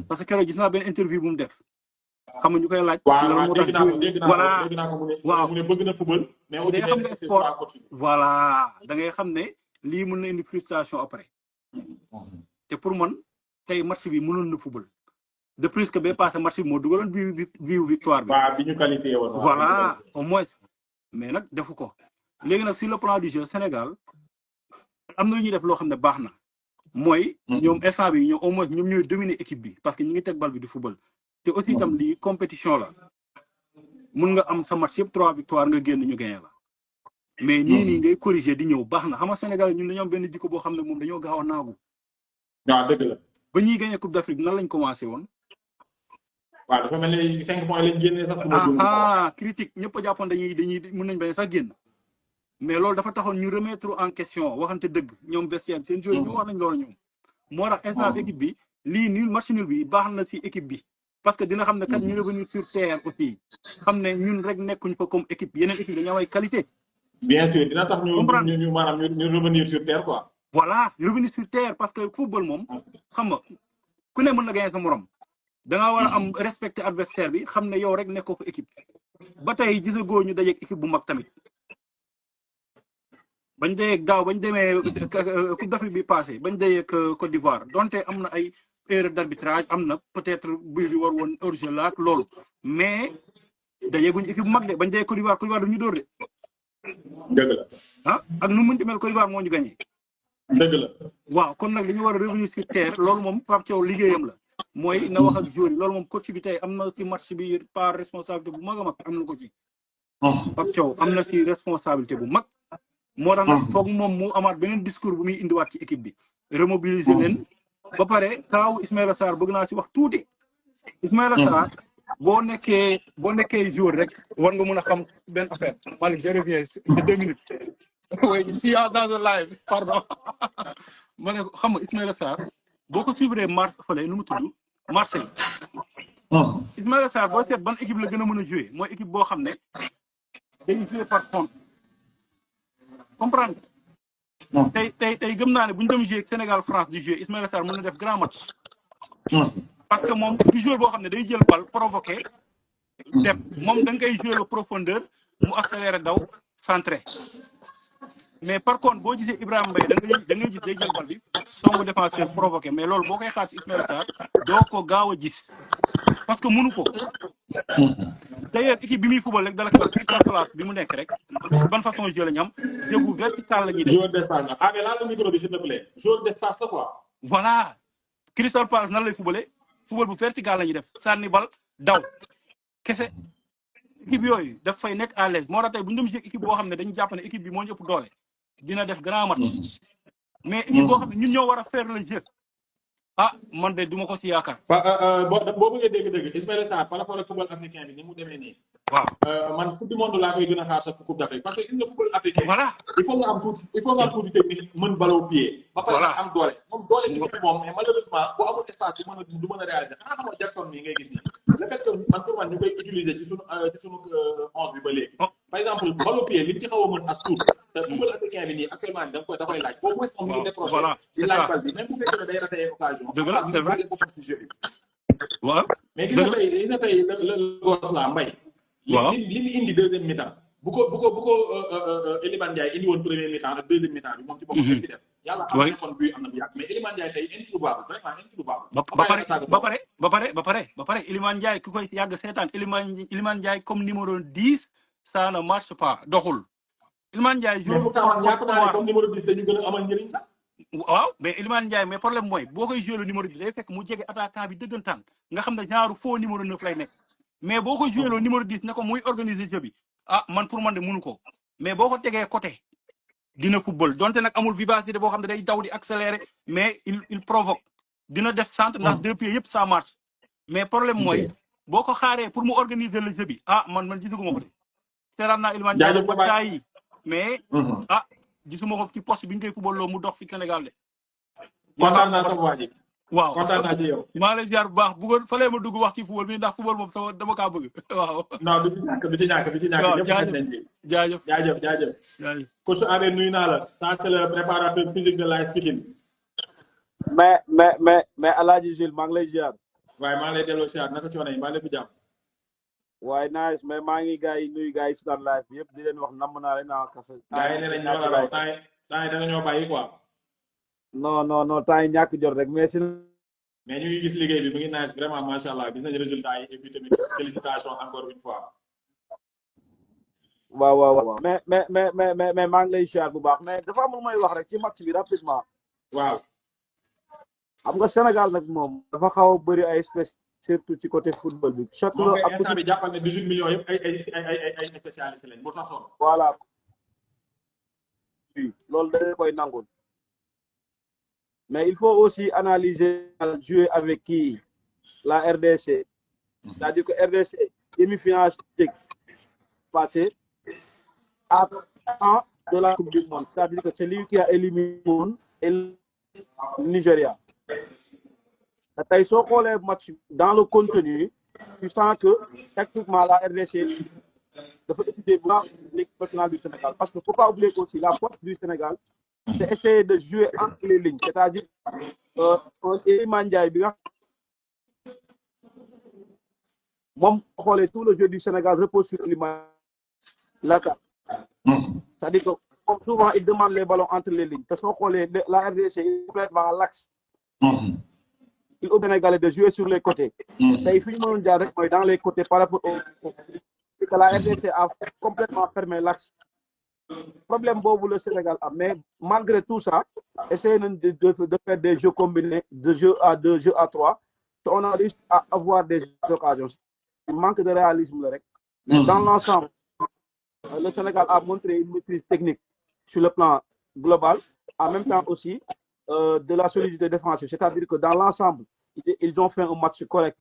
parce que keroog gis naa benn interview bu mu def. xam nga ñu koy laaj. waaw moo tax dégg naa ko mu ne bëgg na football. mais aussi da ngay xam ne sport voilà da ngay xam ne lii mën na indi frustration après. te pour man tey match bi mënoon na football. de plus que ba passé match bi moo dugaloon bii victoire bi. waaw bi ñu qualifié woon. voilà au moins. mais nag defu ko. léegi nag sur le plan du jeu Sénégal am na lu ñuy def loo xam ne baax na. mooy. ñoom instant bi ñoom au moins ñoom ñooy dominer équipe bi parce que ñu ngi teg bal bi di football. te aussi itam lii compétition la. mun nga am sa match yëpp 3 victoires nga génn ñu gagné la. mais nii ngay corriger di ñëw baax na xam nga Sénégal ñun dañoo am benn jikko boo xam ne moom dañoo gaaw a naagu. waaw dëgg la. ba ñuy gagné Coupe d'Afrique nan lañ commencé woon. waaw dafa mel ni 5 points lañ génnee sax. critique ñëpp a jàppoon dañuy mën nañ bañ sax génn. mais loolu dafa taxoon ñu remettre en question waxante dëgg ñoom vestiaire seen joueurs ñu wax nañ loolu ñoom. moo tax instant équipe bi lii nul match nul bi baax na si équipe bi. parce que dina xam ne kat ñu revenir sur terre aussi xam ne ñun rek nekkuñ fa comme équipe yeneen équipe dañoo am ay qualité. bien sûr dina tax ñu maanaam ñu revenir sur terre quoi. voilà revenir sur terre parce que football moom xam nga ku ne mën na gagner sa morom. da ngaa war a am respecter adversaire bi xam ne yow rek nekkoo fa équipe. ba tey gisagoo ñu dajeeg équipe bu mag tamit. bañ dajeeg daaw bañ demee Coupe d'Afrique bi passé bañ dajeeg Côte d'Ivoire donte am na ay erreur d'arbitrage am na peut-être buy bi war woon hors-jeu la ak loolu mais dajeeguñ équipe bu mag de bañ dajeeg Côte d'Ivoire du ñu dóor de. dëgg la. ak nu mu mënti mel Côte d'Ivoire moo ñu gagné. dëgg la. waaw kon nag li ñu war a revenir sur terre loolu moom Pape Thiaw liggéeyam la. mooy na wax ak joueurs yi loolu moom coach bi tey am na ci match bi par responsabilité bu mag a mag am na ko ci. Pape Thiaw am na ci responsabilité bu mag. moo tax nag foog moom mu amaat beneen discours bu muy indiwaat ci équipe bi. remobiliser leen. ba pare kaaw Ismaïla Sarr bëgg naa ci wax tuuti. Ismaïla Sarr boo nekkee joueur rek war nga mun a xam benn affaire. Malick je reviens de 2 minutes. oui je suis dans le live pardon. ma ne xam nga Ismaïla Sarr boo ko suivre fële nu mu tudd Marseille. Ismaïla Sarr boo seet ban équipe la gën a mën a jouer mooy équipe boo xam ne day jouer par contre. comprendre tey gëm naa ne bu ñu dem jouer ak Sénégal France di jouer Ismaïla Sarr mën na def grand match. parce que moom du joueur boo xam ne day jël bal provoqué dem moom da nga koy jouer le profondeur mu accéléré daw centré. mais par contre boo gisee Ibrahima Mbaye da ngay gis day jël bal bi songu défenseur provoqué mais loolu boo koy xaar si Ismaïla Sarr doo ko gaaw a gis parce que mënu ko. d'ailleurs équipe bi muy football rek dala ko Crystal Palace bi mu nekk rek ban façon jeu la ñu am jeu bu vertical la ñuy def. joueur d'espace mais là le micro bi s'il te plaît joueur d'espace la quoi. voilà Crystal Palace nan lay footballé football bu vertical la ñuy def sànni bal daw kese équipe yooyu daf fay nekk à l'aise moo tax tey bu ñu dem équipe boo xam ne dañu jàpp ne équipe bi moo ñu ëpp doole dina def grand match. mais équipe boo xam ne ñun ñoo war a faire le jeu. man de duma ko ci yaakaar. boo bëggee dégg-dégg Ismaïla Sarr par rapport ak football africain bi ni mu demee nii. waaw man coupe du monde laa koy gën a xaar sa coupe d'Afrique parce que gis nga football africain. voilà il faut nga am tuuti technique mën ballon au pied. ba pare am doole moom doole ci moom mais malheureusement bu amul espace du mën a réaliser xanaa xamoo Jackson mii ngay gis nii. le fait que man ñu koy utiliser ci sunu 11 bi ba léegi. par exemple ballon au pied li ci xaw a mën as tuut. te football africain bi nii actuellement da koy laaj au moins moom mi ngi décroché. di laaj bal bi même bu fekkee ne day raté occasion. dëgg la c'est vrai waaw. mais gis nga tey le gosse la Mbaye. waaw li mu indi deuxième mi-temps bu ko Iliman Ndiaye indi woon premier mi-temps ak deuxième mi-temps bi moom ci boppam fi def. yàlla xam ne kon bii am na bu yàgg mais Iliman Ndiaye tey introuvable vraiment introuvable. ba pare Iliman Ndiaye ku koy yàgg seetaan Iliman Ndiaye comme numéro 10 ça ne marche pas doxul. Iliman Ndiaye jour comme numéro 10 dañu gën a amal njëriñ sax. waaw mais Iliman Ndiaye mais problème mooy boo koy joué le numéro 10 day fekk mu jege attaquant bi dëggantaan nga xam ne genre faux numéro 9 lay nekk mais boo ko joué le numéro 10 ne ko muy organiser jeu bi man pour man de mënu ko mais boo ko tegee côté dina football donte nag amul vivacité boo xam ne day daw di accélérer mais il provoque dina def centre ndax 2 pieds yëpp ça marche mais problème mooy boo ko xaaree pour mu organiser le jeu bi man gisuguma ko de seetaan naa Iliman Ndiaye ba yi mais gisuma ko ci poste bi ñu koy football loo mu dox fi Sénégal de. kontaan naa sama waa ji. waaw kontaan naa ci yow. maa lay ziar bu baax bëggoon falee ma dugg wax ci football mi ndax football moom sama dama kaa bëgg waaw. non du ci ñàkk du ci ñàkk du ci ñàkk. waaw ñëpp xam nañ ci. jaajëf jaajëf jaajëf. jaajëf. coach Amé nuyu naa la. ça c'est le préparateur physique de l'AS Pikine. mais Alaaji Jules maa ngi lay ziar. waaye maa ngi lay delloo ziar naka coono yi maa lépp jàmm. waaye nice mais maa ngi gars yi nuyu gars yi si daan live bi yëpp di leen wax namm naa leen naa kase. gars yi nee nañ ñoo la raw temps yi da nga ñoo bàyyi quoi. non temps yi ñàkk jot rek mais si. mais ñu ngi gis liggéey bi mu ngi nice vraiment macha allah gis nañ résultat yi et puis tamit félicitations encore une fois. waaw mais maa ngi lay ziar bu baax mais dafa am lu may wax rek ci match bi rapidement. waaw. xam nga Sénégal nag moom dafa xaw a bëri ay espèces surtout ci côté football bi. chaque moom kay instant bi jàppal ne 18 millions yëpp ay spécialistes lañ bu tax solo. voilà. loolu dañ koy nangul. mais il faut aussi analyser jouer avec qui la RDC. c'est-à-dire que RDC demi-finale passée à temps de la Coupe du Monde. C'est-à-dire que c'est lui qui a éliminé le monde et le Nigeria. Tey soo xoolee match dans le contenu tu sens que techniquement la RDC dafa étudier bu baax l'équipe nationale du Sénégal parce que faut pas oublier aussi la force du Sénégal c'est essayer de jouer entre les lignes c'est-à-dire Iliman Ndiaye bi nga moom xoolee tout le jeu du Sénégal repose sur Iliman l'attaque. C'est-à-dire que souvent il demande les ballons entre les lignes te soo xoolee la RDC est complètement à l'axe. Il au Sénégalais de jouer sur les côtés. tey fi ñu mënoon jaar rek mooy dans les côtés par rapport au que la RDC a complètement fermé l'axe. Problème boobu le Sénégal a mais malgré tout ça essayer nañ de faire des jeux combinés de jeu à 2 jeux à 3 te on a réussi à avoir des occasions. Il manque de réalisme là rek. Mais dans l'ensemble le Sénégal a montré une maîtrise technique sur le plan global en même temps aussi de la solidité défensive. C'est-à-dire que dans l'ensemble ils ont fait un match correct,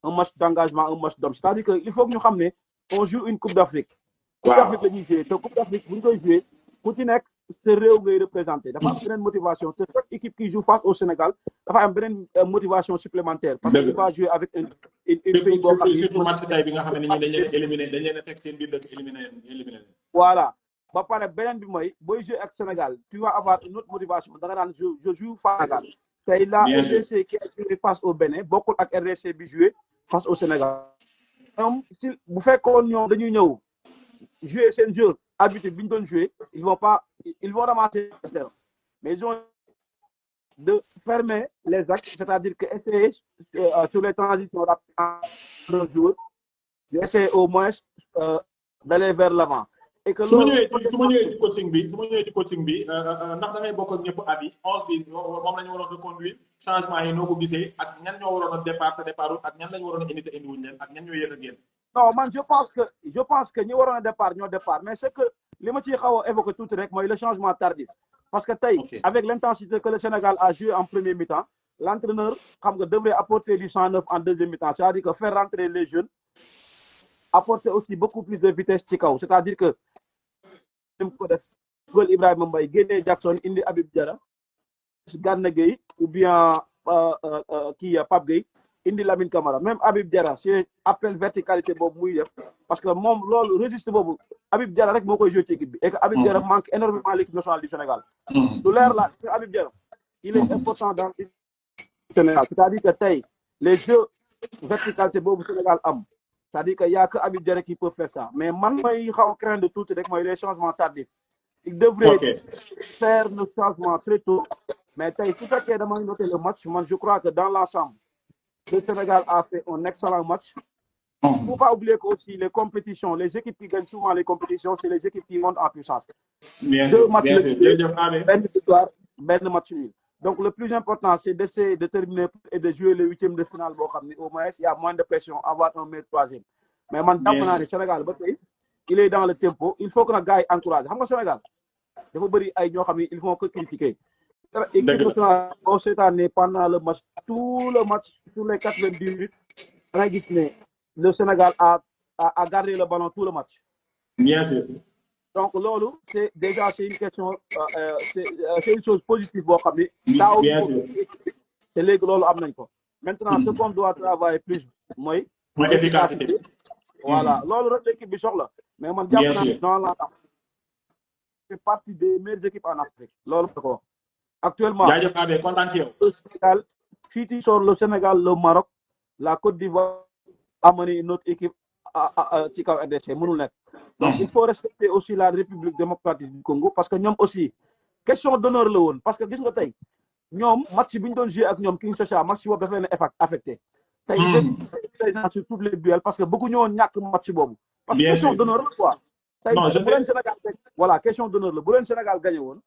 un match d'engagement, un match d'homme. C'est-à-dire que il faut que ñu xam ne on joue une Coupe d'Afrique. Coupe d'Afrique la ñuy jouer te Coupe d'Afrique bu ñu koy jouer ku ci nekk sa réew ngay représenté dafa am beneen motivation te chaque équipe qui joue face au Sénégal dafa am beneen motivation supplémentaire parce que tu vas jouer avec une pays boo xam ne surtout match tey bi nga xam ne dañ leen éliminer dañ leen a fekk seen biir dëkk éliminer voilà ba pare beneen bi mooy booy jouer ak Sénégal tu vas avoir une autre motivation da nga naan je joue face Sénégal tey la RDC qui a joué face au Bénin bokkul ak RDC bi joué face au Sénégal ñoom si bu fekkoon ñoom dañuy ñëw jouer seen jeu habitude bi ñu doon jouer ils vont ramasser le terrain mais ils ont de fermer les axes c'est-à-dire que essayer sur les transitions rapides de joueurs essayer au moins d'aller vers l'avant et que su ma ñëwee ci coaching bi ndax da ngay bokk ak ñëpp avis 11 bi moom la ñu waroon reconduire changement yi noo ko gisee ak ñan ñoo waroon a départ ak ñan la ñu waroon a indi te indiwuñ leen ak ñan ñoo yéex a génn. non man je pense que ñi waroon a départ ñoo départ mais c'est que li ma ciy xaw a évoqué tuuti rek mooy le changement tardif parce que tey avec l'intensité que le Sénégal a joué en premier mi-temps l'entraîneur xam nga devrait apporter du 109 en deuxième mi-temps c'est-à-dire que faire rentrer les jeunes apporter aussi beaucoup plus de vitesse ci kaw c'est-à-dire que dem ko def dugal Ibrahima Mbaye génnee Jackson indi Habib Diarra Gana Gueye ou bien kii Pape Gueye indi Lamine Camara même Habib Diarra c'est appel verticalité boobu muy def parce que moom loolu registre boobu Habib Diarra rek moo koy joué ci équipe bi et que Habib Diarra manque énormément l'équipe nationale du Sénégal lu leer la c'est Habib Diarra il est important dans le Sénégal c'est-à-dire que tey les jeux verticalité boobu Sénégal am c'est-à-dire que y a que Habib Diarra qui peut faire ça mais man may xaw a craindre tuuti rek mooy les changements tardifs il devrait faire le changement très tôt mais tey su fekkee damay noter le match man je crois que dans l'ensemble le Sénégal a fait un excellent match. Il ne faut pas oublier que aussi les compétitions, les équipes qui gagnent souvent les compétitions, c'est les équipes qui montent en puissance. Deux matchs benn victoire, benn match nul. Donc le plus important, c'est d'essayer de terminer et de jouer le 8e de finale. Au moins, il y a moins de pression, avoir un meilleur troisième. Mais maintenant, le Sénégal, il est dans le tempo. Il faut que les gars encouragent. Le Sénégal, ils font que critiquer. Cette année, pendant le match, tout le match, sur les 90 minutes, le Sénégal a gardé le ballon tout le match. Bien sûr. Donc, Lolo, c'est déjà une question, c'est une chose positive. Bien sûr. te léegi loolu am nañ ko maintenant ce qu'on doit travailler plus mooy efficacité. voilà loolu rek l'équipe bi soxla mais man jàpp naa ne dans la fait partie des meilleures équipes en Afrique loolu ko actuellement jaajëf Abe kontaan ci yow. le Sénégal fii sur le Sénégal le Maroc la Côte d'Ivoire amener une autre équipe ci kaw RDC mënul nekk donc il faut respecter aussi la République démocratique du Congo parce que ñoom aussi question d'honneur la woon parce que gis nga tey ñoom match bi ñu doon joué ak ñoom Kinshasa match boobu dafa leen affecté tey présent sur tous les duels parce que bëggu ñoo ñàkk match boobu parce que question d'honneur la quoi tey bu leen Sénégal voilà question d'honneur la bu leen Sénégal gagné woon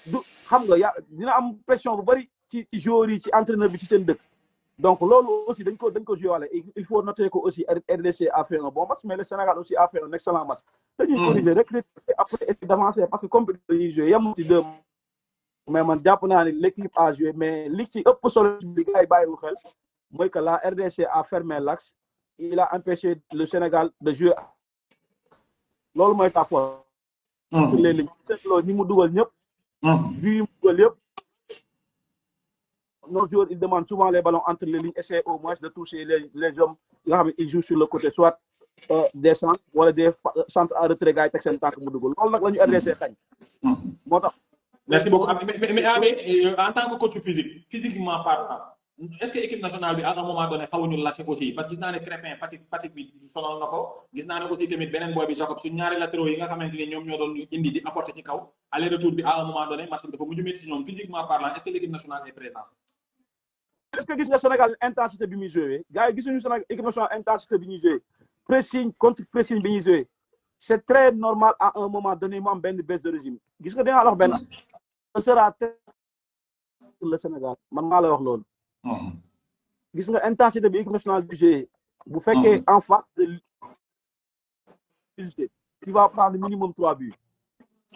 du xam nga dina am pression bu bëri ci joueurs yi ci entraîneur bi ci seen dëkk donc loolu aussi dañ ko joué wala il faut noter que aussi RDC a fait un bon match mais le Sénégal aussi a fait un excellent match dañuy corriger rek après essayer d'avancer parce que compétition dañuy joué yem ci deux mais man jàpp naa ne l'équipe a joué mais li ci ëpp solo bi gars yi bàyyiwu xel mooy que la RDC a fermé l'axe il a empêché le Sénégal de jouer loolu mooy ta faute sur les lignes seetloo ñi mu dugal ñëpp bi mu dugal yëpp nos joueurs ils demandent souvent les ballons entre les lignes essayer au moins de toucher les hommes nga xam ne ils jouent sur le côté soit des centres wala des centres en retrait gars yi teg seen tànk mu dugal loolu nag la ñu RDC xañ moo tax merci beaucoup mais en tant que coach physiquement parlant est-ce que équipe nationale bi à un moment donné xawuñu lâché aussi parce que gis naa ne Crépin fatigue bi sonal na ko gis naa ne aussi tamit beneen boy bi Jacob suñ ñaari latéraux yi nga xamante ni ñoom ñoo doon indi di apporter ci kaw aller retour bi à un moment donné match bi dafa mujj métti ci ñoom physiquement parlant est-ce que l'équipe nationale est présente est-ce que gis nga Sénégal intensité bi muy joué gars yi gisuñu Sénégal équipe nationale intensité bi ñuy joué pressing contre pressing bi ñuy joué c'est très normal à un moment donné mu am benn baisse de régime gis nga dinaa la wax benn ce sera le Sénégal man maa la wax loolu gis nga intensité bi équipe nationale bi joué bu fekkee en face de tu vas prendre minimum 3 buts.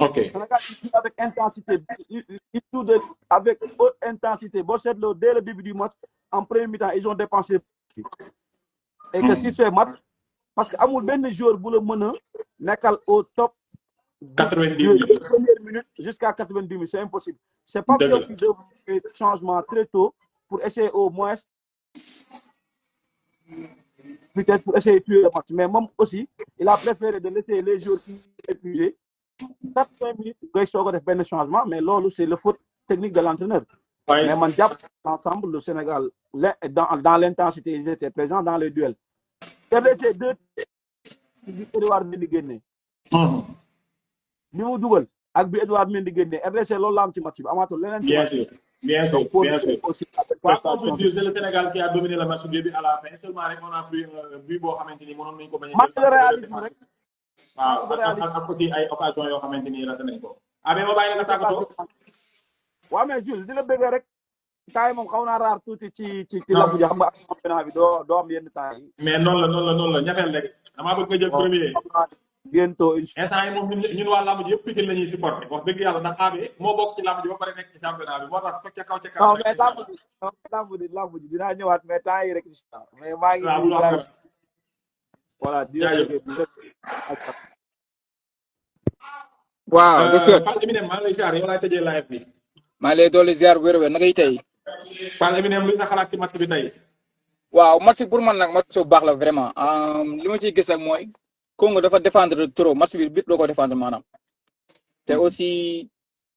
Ok. Sénégal il joue avec intensité il joue avec haute intensité boo seetloo dès le début du match en premier mi-temps ils ont dépensé et que si ce match parce que amul benn joueur bu la mën a nekkal au top 90 minutes première minute jusqu'à 90 minutes c'est impossible c'est pas que qui doit faire changement très tôt pour essayer au moins peut-être pour essayer de tuer le match mais moom aussi il a préféré de laisser les joueurs qui sont épuisés 4-5 minutes ngay soog a def benn changement mais loolu c'est le faute technique de l'entraîneur mais man jàpp ensemble le Sénégal dans l'intensité ils étaient présents dans les duels RDC deux bi Edouard Mendy génne bi mu dugal ak bi Edouard Mendy génne RDC loolu la am ci match bi amaatul leneen bien sûr aussi quoi qu'on peut dire c'est le Sénégal qui a dominé le match du début à la fin seulement rek on a pris but boo xamante ni mënoon nañu ko bañ a match de réalisme rek waaw ak aussi ay occasion yoo xamante ni raté nañ ko mais ma bàyyi la nga tàggatoo waaw mais Jules di la bëggee rek temps yi moom xaw naa raar tuuti ci lamb ji xam nga ak championnat bi doo am yenn temps yi mais noonu la ñafeel rek damaa bëgg nga jël premier bientôt instant yi moom ñun waa lamb ji yëpp Pikine la ñuy supporté wax dëgg yàlla ndax AB moo bokk ci lamb ji ba pare nekk ci championnat bi moo tax ca kaw non mais lamb ji dinaa ñëwaat mais temps yi rek incha mais maa ngi voilà waaw docteur Fall Eminem maa ngi lay ziar yow laay tëjee live bi maa ngi lay dolli ziar wér-wér na ngay tey Fall Eminem luy sa xalaat ci match bi tey waaw match pour man nag match bu baax la vraiment li ma ciy gis nag mooy Congo dafa défendre trop match bi bit doo ko défendre maanaam te aussi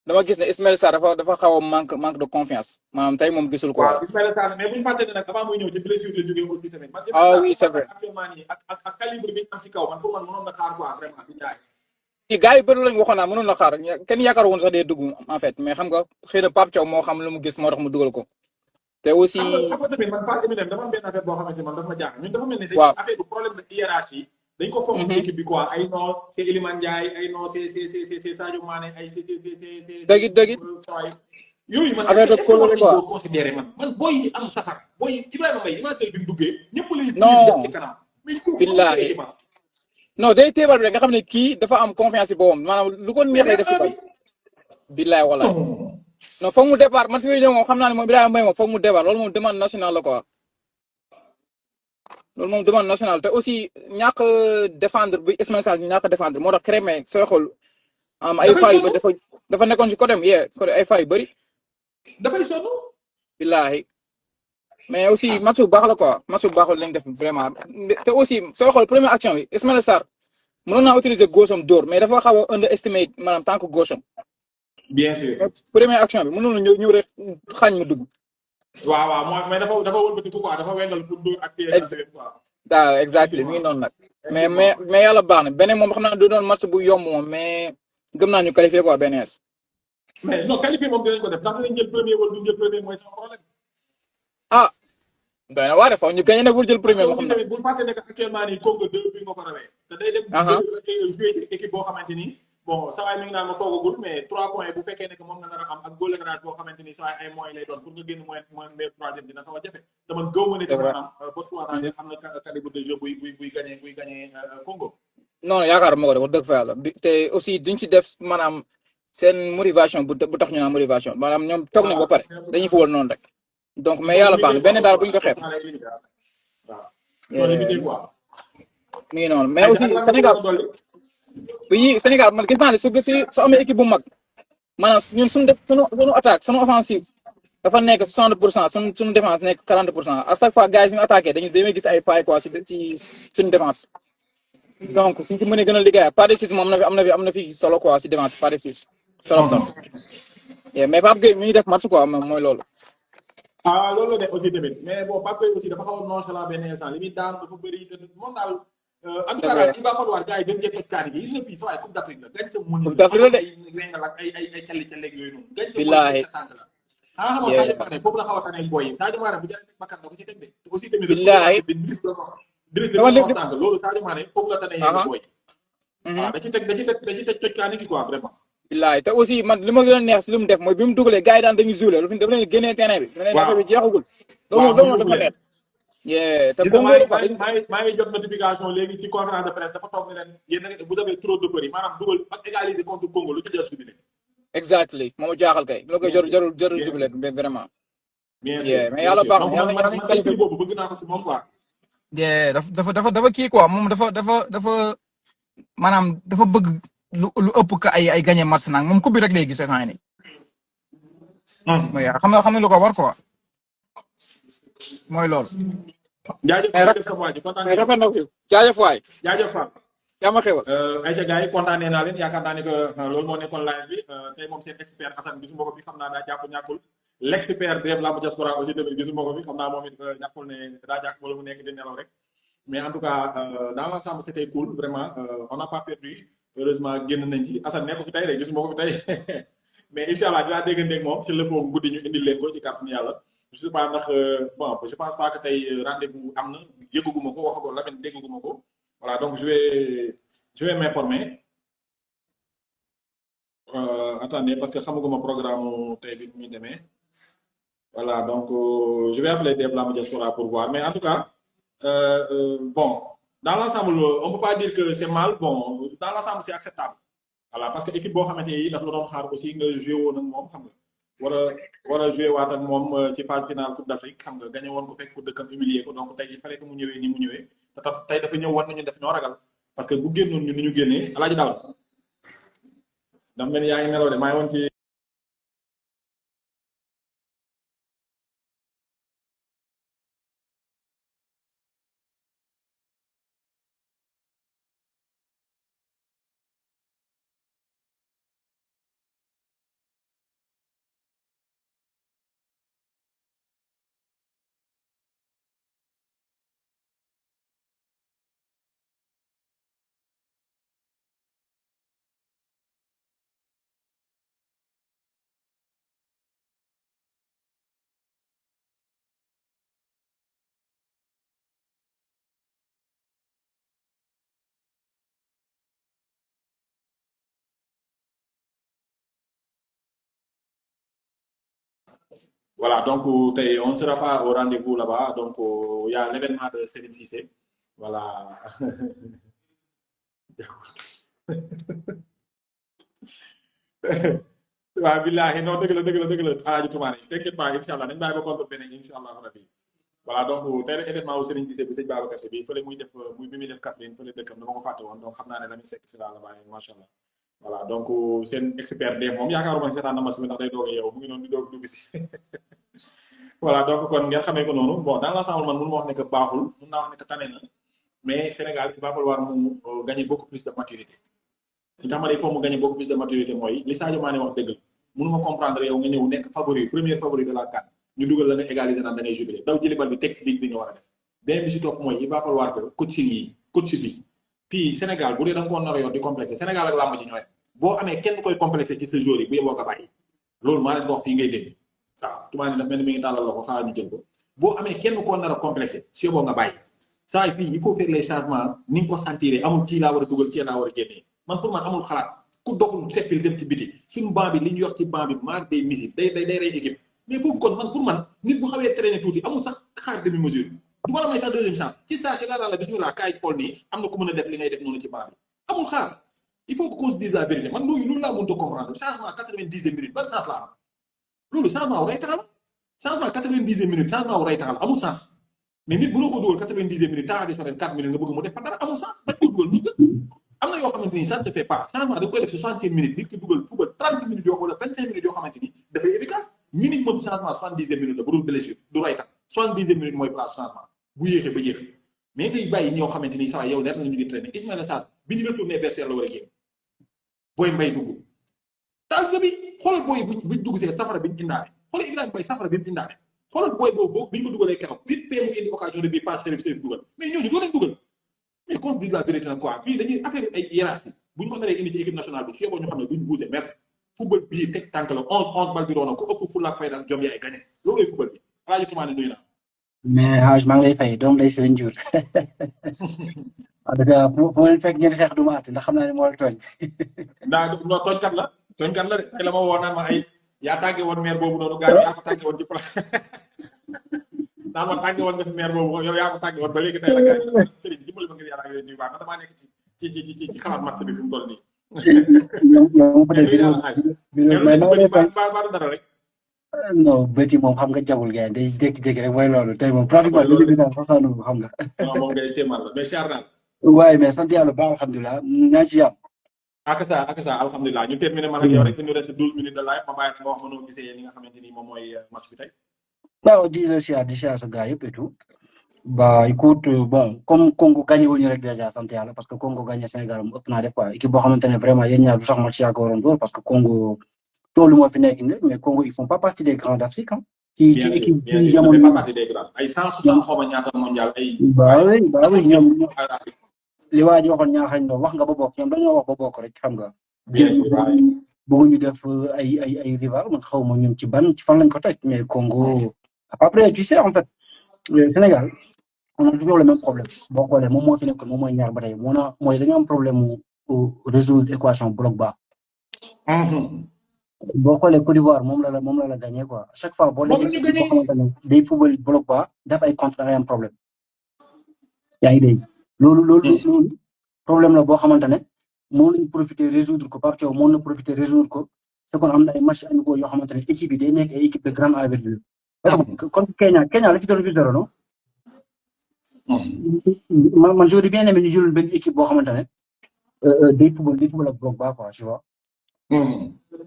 dama gis ne Ismaël Sarr dafa xaw a manque de confiance maanaam tey moom gisul ko waaw Ismaël Sarr mais bu ñu fàtte ne nag avant muy ñëw ci blessure la jógee aussi tamit ah oui c'est vrai actuellement nii ak calibre bi am ci kaw man pour man mënoon na xaar quoi vraiment ci jaay gars yi bëri lañ waxoon naa mënoon na xaar kenn yaakaar woon sax day dugg en fait mais xam nga xëy na Pape Thiaw moo xam lu mu gis moo tax mu dugal ko te aussi tamit man Fall Eminem dafa am benn affaire boo xamante man dafa ma jaaxal ñun dafa mel ni affaire du problème de hiérarchie dañ ko foog équipe bi quoi ay non c'est Iliman Ndiaye ay non c'est Sadio Mané ay c'est dëgg yooyu man affaire de coloré quoi considéré man booy yi am saxar booy Ibrahima Mbaye imagine bi mu duggee ñëpp lay non ci kanam billahi non day teebal bi rek nga xam ne kii dafa am confiance ci boppam maanaam lu ko neex lay def ci bal billahi wala non foog mu départ man si ñëw moom xam naa ne moom Ibrahima Mbaye moom foog mu départ loolu moom demande nationale la quoi loolu moom demande nationale te aussi ñàkk défendre bi Ismaël Sarr ñàkk défendre moo tax Crépin sooy xool am ay failles ba dafa nekkoon ci côté am côté ay failles yu bëri dafay sonn billahi mais aussi match bu baax la quoi match bu baax lañ def vraiment te aussi soo xool première action bi Ismaïla Sarr mënoon naa utiliser gauche am dóor mais dafa xaw a underestimate maanaam tant que gauche am. bien sûr. première action bi mënoon na ñëw rek xañ mu dugg. waaw mooy mais dafa wëlbatiku quoi dafa wengal pour dóor ak pied quoi. waaw exactement mi ngi noonu nag. mais yàlla baax na beneen moom xam naa du doon match bu yomb moom mais gëm naa ñu qualifié quoi BNS. mais non qualifié moom dinañ ko def ndax dinañ jël premier wala duñ jël premier mooy sama problème. ah. doy na waar de foofu ñu gagné nag bul jël premier boo xam ne. bu fàtte ne que actuellement nii Congo 2 bi nga ko rawee. te day dem jouer équipe boo xamante ni bon saa waay mi ngi naan ma toogagul mais 3 points bu fekkee ne que moom nga nar a am ak goal average boo xamante ni saa waay ay moyens lay doon pour nga génn moyen meilleur troisième dina xaw a jafe te man gëw ma ne que maanaam Botswana am na calibre de jeu buy gagné Congo. non yaakaar moo ko def wax dëgg fa yàlla te aussi duñ ci def maanaam seen motivation bu tax ñu naan motivation maanaam ñoom toog nañ ba pare dañuy fubal noonu rek. donc mais yàlla baax na benn daal bu ñu ko xeeb. mi ngi noonu mais aussi Sénégal oui Sénégal man gis naa ne su amee équipe bu mag maanaam ñun suñu attaque suñu offensive dafa nekk 60% suñu défense nekk 40% à chaque fois gars yi suñu attaqué dañuy gis ay failles quoi ci suñu défense. donc suñ ci mënee gën a liggéey pas de 6 moom am na fi solo quoi si défense pas de 6. solo mais Pape Gueye mi ngi def match quoi moom mooy loolu. loolu la de aussi tamit mais bon Pape Gueye aussi dafa xaw a nonchalant benn instant li muy daan dafa bëri te moom daal en tout cas daal il va falloir gars yi gën cee toj kaani gi gis nga fii sa waay Coupe d'Afrique la gañ sa mën Coupe d'Afrique la de ay wengal ak ay calli-calleeg yooyu noonu gañ sa billaahi mën sa tànk la xanaa xamoo Sadio Mané foofu la xaw a tane boy yi Sadio Mané bu jëlee teg bakkan da ko ci teg de aussi tamit billaahi Driss de tànk loolu Sadio Mané foofu la tane yéen boy waaw da ci teg toj kaani gi quoi vraiment billaay te aussi man li ma gën a neex si li mu def mooy bi mu dugalee gars yi daan dañuy joué dafa leen génnee terrain bi. waaw bi jeexagul. loolu dafa neex. te maa ngi jot notification léegi ci conférence de presse dafa toog ne leen yéen vous avez trop de paris maanaam dugal ak égaliser contre Congo lu ci jar jubilé. exactly moom jaaxal kay loo koy jarul jubilé vraiment. bien sûr mais yàlla baax na yàlla man boobu bëgg naa ko si moom quoi. dafa kii quoi moom dafa maanaam dafa bëgg. lu ëpp ka ay gagné match nag moom coupe bi rek lay gis saa yi. xam nga lu ko war quoi. mooy loolu. rafet na ko jaajëf waay. jaajëf Fall. yaa ma xewal. ayca gars yi kontaanee naa leen yaakaar naa ne que loolu moo nekkoon live bi tey moom seen expert Assane gisuma ko fi xam naa daa jàpp ñàkkul l'expert de Lamb Diaspora aussi tamit gisuma ko fi xam naa moom it ñàkkul ne daa jàpp wala mu nekk di nelaw rek mais en tout cas dans l'ensemble c'était cool vraiment on n'a pas perdu. heureusement génn nañ ci Assane nekk ko fi tey rek gisuma ko fi tey mais incha allah dinaa dégganteeg moom si lépp guddi ñu indil leen ko ci kàttanu yàlla je sais pas ndax bon je pense pas que tey rendez-vous am na yëgguma ko wax ko Lamine dégguma ko voilà donc je vais m'informer attendez parce que xamaguma programme tey bi muy demee voilà donc je vais appeler Dave Lamb Diaspora pour voir mais en tout cas bon. Dans l'ensemble, on ne peut pas dire que c'est mal. Bon, dans l'ensemble, c'est acceptable. Voilà, parce que l'équipe boo xamante ni dafa doon xaar aussi nga joué woon ak moom xam nga war a joué waat ak moom ci phase finale Coupe d'Afrique xam nga gagné woon ko fekk ko dëkkam humilier ko donc tey il fallait que mu ñëwee ni mu ñëwee te tey dafa ñëw war nañu def ñoo ragal parce que bu génnoon ñu ni ñu génnee Alaaji Daaw dafa mel ni yaa ngi nelaw de maa ngi woon ci Voilà, donc on ne sera pas au rendez-vous là-bas. Donc, il y a l'événement de Serigne Cissé. Voilà. waaw billahi non dëgg la Alaaji Toumane t'inquiète pas incha allah dañ bàyyi ba contre beneen incha allah rabbi voilà donc tey rek événement wu Serigne Cissé bu sëñ Babacar Sy bi fële muy def bi muy def Kaffrine fële dëkkam dama ko fàtte woon donc xam naa ne Lamine Seck si la bàyyi macha allah voilà donc seen expert de moom yaakaaruma seetaan na ma si ndax day doog a yow mu ngi noonu di doog dugg si voilà donc kon ngeen xamee ko noonu bon dans l'ensemble man mënu ma wax ne que baaxul mën naa wax ne que tane na mais Sénégal il va falloir mu gagner beaucoup plus de maturité li tax ma ne il faut mu gagner beaucoup plus de maturité mooy li Sadio Mané wax dëgg la mënuma comprendre yow nga ñëw nekk favori premier favori de la CAN ñu dugal la nga égaliser naan da ngay jubilé daw jëli bal bi teg dig bi nga war a def beneen bi si topp mooy il va falloir que coach bi puis Sénégal bu dee da nga koo nar a yor di complexé Sénégal ak làmb ci ñooy boo amee kenn koy complexé ci sa joueur yi bu yeboo nga bàyyi loolu maa leen ko wax fii ngay dégg waaw tubaab daf mel ni mi ngi tàllal loxo xaaral ñu jël ko boo amee kenn koo nar a complexé si yeboo nga bàyyi saa fii il faut faire les changements ni nga ko sentir amul kii laa war a dugal kii laa war a génnee man pour man amul xalaat ku doxul teppil dem ci biti suñu banc bi li ñu yor ci banc bi maar day misir day rey équipe mais foofu kon man pour man nit bu xawee traîner tuuti amul sax xaar demi mesure du ma la may sax deuxième chance ci saa si la bismillah kaay xool nii am na ku mën a def li ngay def noonu ci banc bi amul xaar il faut qu'on se dise la vérité man loolu laa mënut a comprendre changement 90e minute ban chance la am loolu changement wu rey-temps la changement 90e minute changement wu rey-temps la amul chance mais nit mënoo ko dugal 90e minute temps additionnel 4 minutes nga bëgg mu def fa dara amul chance bañ ko dugal nii am na yoo xamante ni ça ne se fait pas changement da nga koy def 60 minutes nit ki dugal football 30 minutes yoo wala 25 minutes yoo xamante ni dafay efficace minimum changement 70e minute la bu dul blessure du rey-temps 70e minute mooy place changement bu yéexee ba yéex mais ngay bàyyi ñoo xamante ni saa yow leer na ñu ngi traîner Ismaïla Sarr bi ñu retourné versaire la war a génn booy mbay dugg taal sa bi xoolal booy buñ dugg see safara bi ñu indaale xoolal Ibrahima Mbaye safara bi mu indaale xoolal booy boobu bi ñu ko dugalee keroog vite fait mu indi occasion de bii passe Chérif dugal mais ñooñu doo leen dugal mais qu'on dise la vérité nag quoi fii dañuy affaire ay hiérarchie bu ñu ko naree indi ci équipe nationale bi su yeboo ñu xam ne duñ bougé mais football bii teg tànk la 11 bal bi doon na ko ëpp fulla ak fayda ak jom yaay gagné loolooy football bi Hadj Toumane nuyu naa. mais Hadj maa ngi lay fay doom lay Serigne Diour fu ma leen fekk ngeen xeex du ma àtte ndax xam naa ne moo la tooñ. non tooñkat la de tey la ma woo naan ma ay yaa tàggee woon maire boobu noonu gars yi yaa ko tàggee woon ci place naan ma tàggee woon nga fi maire boobu yow yaa ko tàggee woon ba léegi tey la gars yi Serigne dimbali ma ngir yàlla ak yooyu nuyu baax na damaa nekk ci xalaat match bi fi mu toll nii. yow peut-être dara rek. non bëti moom xam nga jagul gars day jékki-jékki rek mooy loolu tey moom pratiquement li bi daal façon xam nga. non moom ngay téemal la mais cher naa. waaye mais sant yàlla ba alhamdulilah naa ci yàlla. ak ça alhamdulilah ñu terminé man ak yow rek ñu reste 12 minutes de live ma bàyyi nga wax ma noo gisee li nga xamante ni moom mooy match bi tey. waaw di siyaar sa gars yëpp et tout. Bah écoute bon comme Congo gagné wuñu rek déjà sant yàlla parce que Congo gagné Sénégal mu ëpp naa def quoi équipe boo xamante ne vraiment yéen ñaar du sax match yaa ko waroon door parce que Congo toolu moo fi nekk nii mais Congo ils font pas partie des grands d'Afrique hein. ci équipe bien sûr pas partie des grands ay 160 xaw ma ñaata mondial ay. bah oui ñoom li waa ji waxoon ñaaxañ no wax nga ba bokk ñoom dañoo wax ba bokk rek xam nga. bien sûr waaye. bëgguñu def ay rival man xaw ma ñoom ci fan lañ ko teg mais Congo après tu sais en fait Sénégal. On a toujours le même problème boo xoolee moom moo fi nekk moom mooy ñaar ba tey mooy dañoo am problème mu résoudre équation bloc bas. boo xoolee Côte d'Ivoire moom la la gagné quoi à chaque fois boo léegi boo xamante ne day football bloc bas def ay contre da ngay am problème. yaa ngi dégg loolu problème la boo xamante ne moo nañu profiter résoudre ko Pape Thiaw moo na profiter résoudre ko fekkoon am na ay match amicaux yoo xamante ne équipe yi day nekk ay équipe de grande envergure. contre Kenya la ci doon 0 non. man j'aurais bien aimé ñu jël benn équipe boo xamante ne day football ak bloc bas quoi tu vois.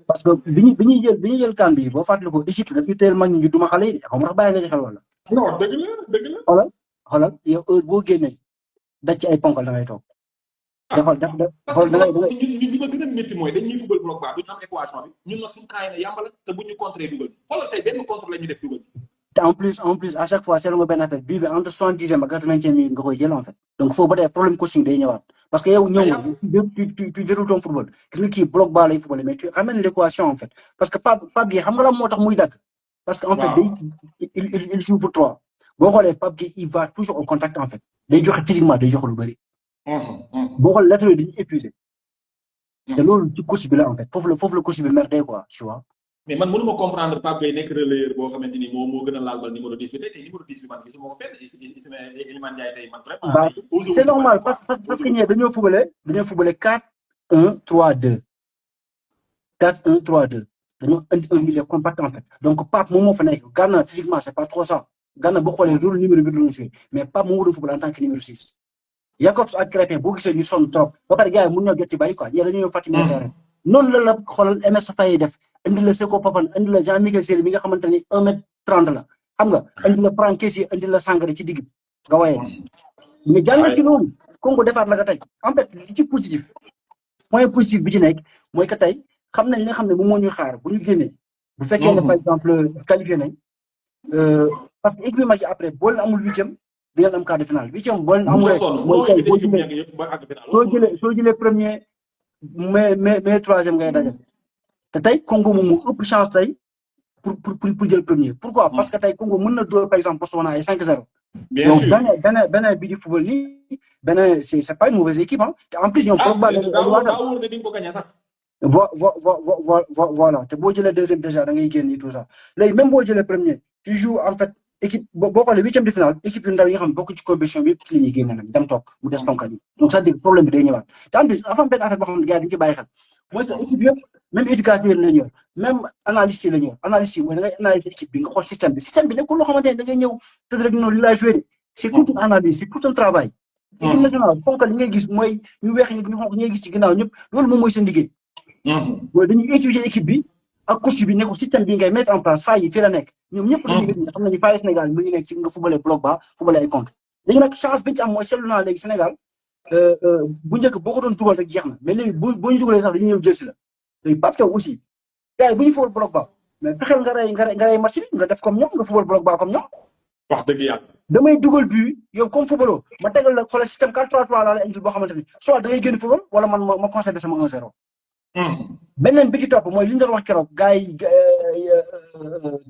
parce que bi ñuy jël CAN bi boo fàttali ko Égypte daf ñu teel mag ñu duma xale yi de xaw ma ndax bàyyi nga ci xel wala. non dëgg la. xoolal yow heure boo génnee daj ci ay ponkal da ngay toog. parce que ñun li ma gën a métti mooy dañuy football bloc bas duñu am équation bi ñun nag suñu kaay na yàmbala te bu ñu contré dugal xoolal tey benn contre la ñu def dugal. en plus à chaque fois seetlu nga benn affaire bii bi entre 70e ak 80e minute nga koy jël en fait donc foofu ba tey problème coaching day ñëwaat parce que yow tu déroules ton football gis nga kii bloc bas lay football mais tu ramènes l'équation en fait parce que Pape Gueye xam nga la moo tax muy dagg parce que en fait il joue pour 3 boo xoolee Pape Gueye il va toujours au contact en fait day joxe physiquement day joxe lu bëri boo xoolee latéral dañuy épuisé te loolu ci coach bi la en fait foofu la coach bi merdé quoi tu vois. mais man mënuma comprendre Pape Gueye nekk relayeur boo xamante ni moo gën a laal bal numéro 10 bi tey numéro 10 bi man gisuma ko fenn Iliman Ndiaye tey man vraiment. c'est normal parce que ñee dañoo footballé 4-1-3-2 dañoo indi un milieu compact en fait donc Pape moom moo fa nekk Gana physiquement c'est pas trop ça Gana boo xoolee rôle numéro bi doon joué mais Pape moo war a football en tant que numéro 6 Jacobs ak Crépin boo gisee ñu sonn trop ba pare gars yi mën ñoo jot ci bari quoi ñee dañoo fatigué terrain noonu la xoolal MS Faye def indi la Seko Papane indi la Jean-Michel Seri mi nga xamante ni 1m30 la xam nga andi la Franck Kessie andi la Sangaré ci digg nga waye mais jàngat ci loolu Congo defaat la ka tey en fait li ci positif point positif bi ci nekk mooy que tey xam nañ li nga xam ne moom moo ñuy xaar bu ñu génnee bu fekkee ne par exemple qualifié nañ parce que équipe match après boo leen amul 8e di ngeen am quart de finale 8e boo leen amul rek mooy tey soo jëlee premier mais 3e ngay dajal te tey Congo moom moo ëpp chance tey pour jël premier pourquoi parce que tey Congo mën na door par exemple Botswana ay 5-0 donc benn bi di football nii benn c'est pas une mauvaise équipe hein te en plus ñoom voilà te boo jëlee 2e déjà da ngay génn tout ça léegi même boo jëlee premier tu joues en fait équipe boo xoolee 8e de finale équipe yu ndaw yi nga xam bokk ci compétition bi yëpp ci la ñuy génne nag dem toog mu des tonkat yi donc ça veut dire problème bi day ñëwaat te en plus avant benn affaire boo xam ne gars yi dañu ci bàyyi xel mooy que équipe yëpp même éducateur la ñu yor même analyste yi la ñu yor analyste yi mooy da ngay analyser équipe bi nga xool système bi nekkul loo xamante ne da ngay ñëw tëdd rek noonu li laa joué c'est toute une analyse c'est tout un travail équipe nationale fonkal li ngay gis mooy ñu weex ñi ñu xonq ñi ngay gis ci ginnaaw ñëpp loolu moom mooy seen liggéey mooy dañuy étudier équipe bi ak coach bi ne ko système bi ngay mettre en place faay yi fii la nekk ñoom ñëpp dañuy gis xam nañu faay Sénégal mu ngi nekk ci nga footballé bloc bas footballé ay contre léegi nag chance bi ci am mooy seetlu naa léegi Sénégal bu njëkk boo ko doon dugal rek jeex na mais léegi boo ñu dugalee sax dañuy ñëw jël si la léegi Pape Thiaw aussi gars yi bu ñu football bloc bas mais fexeel nga rey match bi nga def comme ñoom nga football bloc bas comme ñoom wax dëgg yàlla damay dugal but yow comme footballoo ma tegal la xoolal système 4-3-3 laa la indil boo xamante ni soit da ngay génn football wala man ma conserver sama 1-0 beneen bi ci topp mooy li ñu doon wax keroog gars yi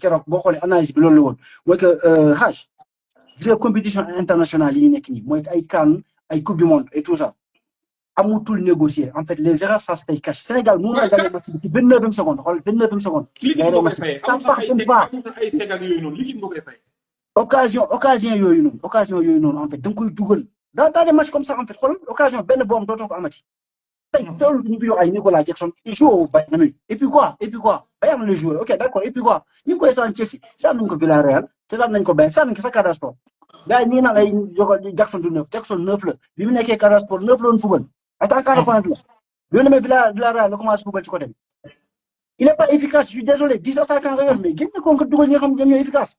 keroog boo xoolee analyse bi loolu la woon mooy que gis nga compétition internationale yi ñu nekk nii mooy ay CAN ay coupe du monde et tout ça amutul négocier en fait les erreurs ça se paye cash Sénégal mënu na gagner match bi ci 29e seconde xool 29e seconde occasion yooyu noonu en fait da nga koy dugal dans des matchs comme ça en fait xool occasion benn boobu dootoo ko amati tey toolu ñu ngi ay Nicolas Jackson il joue au Bayern et puis quoi Bayern le joueur ok d'accord et puis quoi ñu ngi koy saan Chelsea saan nañ ko Villarreal te saan nañ ko Bayern saan nañ ko sa Casa Sport gars yi ñu naan ay Jackson du 9 Jackson 9 la bi mu nekkee Casa Sport 9 la woon football attaquant de pointe la bi mu demee Villarreal la commencé football ci côté bi il n'est pas efficace je suis désolé 10 attaquants nga yor mais génn ko nga dugal ñi nga xam ñoom ñooy efficace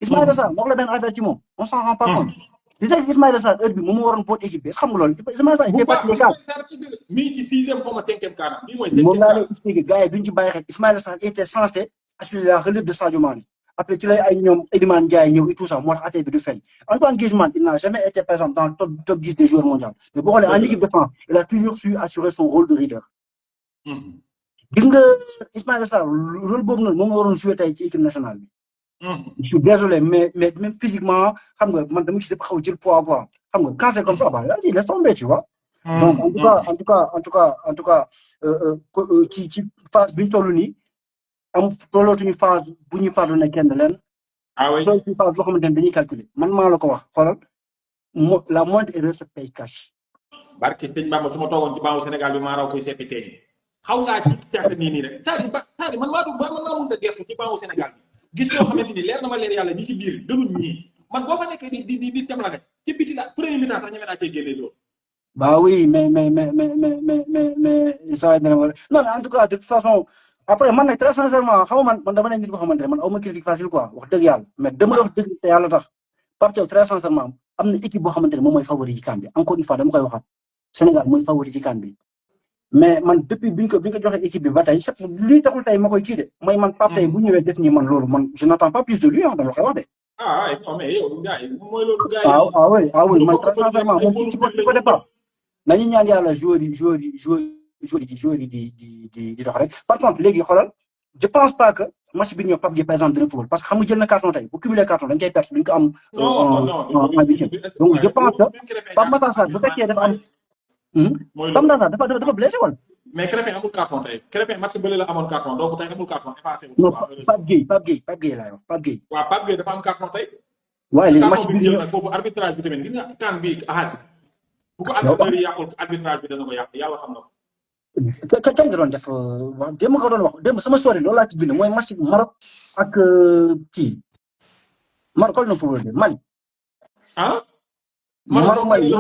Ismaïla Sarr wax la benn affaire ci moom on s'en rend pas compte tu sais Ismaïla Sarr heure bi moom moo waroon boot équipe bi xam nga loolu Ismaïla Sarr était pas les cas mi ci 6e xaw ma 5e quart bi mooy moom laa lay expliqué gars yi duñ ci bàyyi xel Ismaïla Sarr était censé assurer la relève de Sadio Mané après ci lay ay ñoom Elimane Ndiaye ñëw et tout ça moo tax affaire bi du feeñ Antoine Griezmann il n'a jamais été par exemple dans le top 10 des joueurs mondiaux mais boo xoolee en équipe de France il a toujours su assurer son rôle de leader gis nga Ismaïla Sarr rôle boobu noonu moom nga waroon jouer tey ci équipe nationale bi je suis désolé mais même physiquement xam nga man dama gis dafa xaw jël poids quoi xam nga quand c'est comme ça bah vas-y laisse tomber tu vois donc en tout cas ci phase bi ñu toll nii am tollootuñu phase bu ñuy pardonné kenn leen tollootuñu phase boo xamante ne dañuy calculer man maa la ko wax xoolal la moindre erreur se paye cash barke sëñ Bamba su ma toogoon ci baawu Sénégal bi maa raw koy seppi teeñ xaw ngaa ci càkk nii rek c'est-à-dire man maa mun a gersu ci baawu Sénégal bi gis ñoo xamante ni leer na ma leer yàlla ñi ci biir gënuñ ñii man boo fa nekkee di dem la rek ci biti la premier mi-temps sax ñeme naa cee génne zone. bah oui mais ça va dina non en tout cas de toute façon après man nag très sincèrement xam nga man dama ne nit ko xamante ne man aw ma critique facile quoi wax dëgg yàlla mais dama la wax dëgg te yàlla tax Pape Thiaw très sincèrement am na équipe boo xamante ne moom mooy favori ci CAN bi encore une fois dama koy waxaat Sénégal mooy favori ci CAN bi. mais man depuis bi ñu ko joxe équipe bi ba tey c'est lii taxul tey ma koy kii de mooy man Pape tey bu ñëwee def nii man loolu man je n'attends pas plus de lui ah dama koy wax de. non mais yow gars yi mooy loolu gars yi. oui man très sincèrement moom ci côté Pape nañu ñaan yàlla joueurs yi di dox rek par contre léegi xoolal je pense pas que match bi ñëw Pape Gueye par exemple dina football parce que xam nga jël na carton tey bu cumulé carton dañ koy perte duñ ko am. donc je pense que Pape Matar Sarr bu fekkee dafa am. Pape Matar Sarr dafa blessé wala. mais Krépin amul carton tey Krépin match bële la amoon carton donc tey amul carton effacé wu. non Pape Gueye laay wax Pape Gueye. waaw Pape Gueye dafa am carton tey. waaye léegi match bi jël nag foofu arbitrage bi tamit gis nga CAN bi bu ko arbitre yi yàqul arbitrage bi dana ko yàq yàlla xam na ko. kañ la doon def démb nga doon wax démb sama story loolu laa ci bind mooy match Maroc ak kii Maroc na football de Mali. Maroc Mali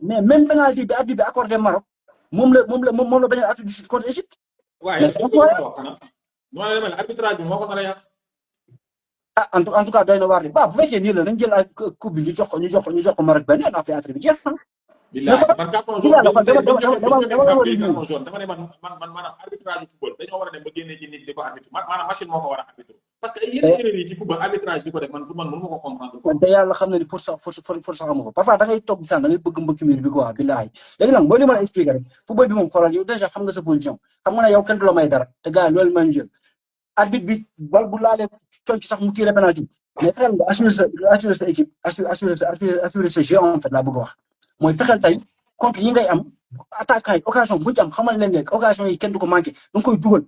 mais même penalty bi arbitre bi accordé Maroc moom la bañ a Afrique du Sud contre Égypte. waaye c'est incroyable. arbitrage bi moo ko nar a yàq. ah en tout cas doy na waar de ba bu fekkee nii la nañ jël ay coupe bi ñu jox ko Maroc benn yoon après affaire bi jeex na. billahi man carton jaune carton jaune dama ne man maanaam arbitrage football dañoo war a dem ba génnee ci nit di ko arbitre maanaam machine moo ko war a arbitre parce que yenn erreur yi ci football arbitrage di ko def man pour man mënu ma ko comprendre kon te yàlla xam na ni pour sax amu ko parfois da ngay toog di da ngay bëgg mbëkk miir bi quoi billahi léegi nag mooy li ma la expliqué rek football bi moom xoolal yow déjà xam nga sa position xam nga ne yow kenn du la may dara te gars yi loolu ma ñu jël arbitre bi bal bu laalee conc sax mu tiré penalty mais fexeel nga assurer sa équipe assurer sa jeu en fait laa bëgg a wax mooy fexeel tey contre yi ngay am attaquant yi occasion bu ci am xamal leen ne occasion yi kenn du ko manqué da nga koy dugal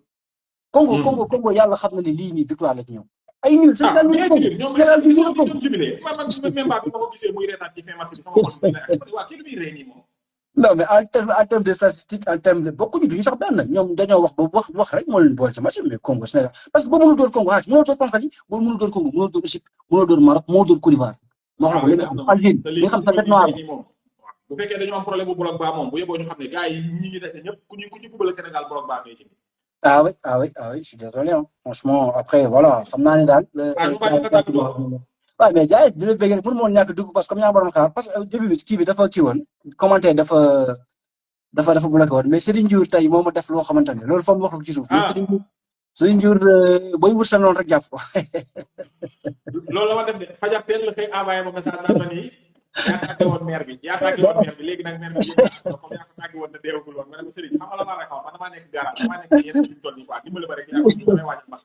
Congo yàlla xam na ne lii nii victoire la ci ñoom ay nul Sénégal ñu ñoom jubilé man même ba bi ma ko gisee muy reetaan ci fin match bi sama xol bi waa kii lu muy ree nii moom non mais en terme de statistique en terme de bokkuñu duñu sax benn ñoom dañoo wax rek moo leen boole ci match mais Congo Sénégal parce que boo mënul door Congo mënoo door Pankati boo mënul door Congo mënoo door Égypte mënoo door Maroc mënoo door Côte d'Ivoire moo xam léegi Algérie nga xam sa tête noire bu fekkee dañoo am problème bu bloc bas moom bu yeboo ñu xam ne gars yi ñi ngi def ñëpp ku ci football Sénégal bloc bas ngay indi ah oui je suis désolé hein. Franchement après voilà xam naa ne daal waaw mais jaay dina bëgg pour mo ñàkk dugg parce que comme yaa borom xaar parce que début bi kii bi dafa kii woon commentaire dafa bloqué woon mais Serigne Ndiour tey moo ma def loo xamante ne loolu fa mu wax ko ci suuf Serigne Ndiour booy wër sa noonu rek jàpp ko loolu la ma def de fajar teel la xëy envoyé ma message naan ma nii yaa tàggee woon maire bi léegi nag maire bi comme yaa ko tàggee woon te deewagul woon ma ne ko Serigne xam nga la laa lay xaw man damaa nekk garage damaa nekk yeneen bi toll nii quoi dimbali ba rek yaa ko si damay wàññi mas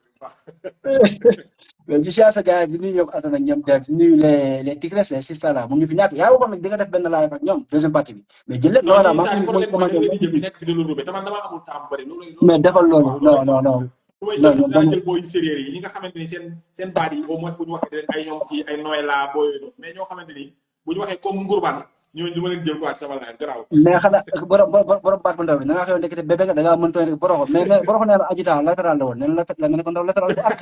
ci siyaasa gars yi di nuyu ñoom Assane ak ñoom di nuyu les Tigres les Sista là mu ñu fi ñàkk yaa waxoon nag di nga def benn live ak ñoom deuxième partie bi mais jël leen non non mais defal loolu non jël booy séeréer yi ñi nga xamante ni seen baat yi au moins bu ñu waxee ay ñoom ci ay Noël la booy mais ñoo xamante ni bu ñu waxee comme Ngurban ñooñu du ma leen jël quoi sama live garaaw mais xanaa borom baat bu ndaw bi da ngaa xew ndekete bébé nga da ngaa mën tooy boroxo mais boroxo nee na adjudant latéral la woon nee na la nga ne ko ndaw latéral bu arc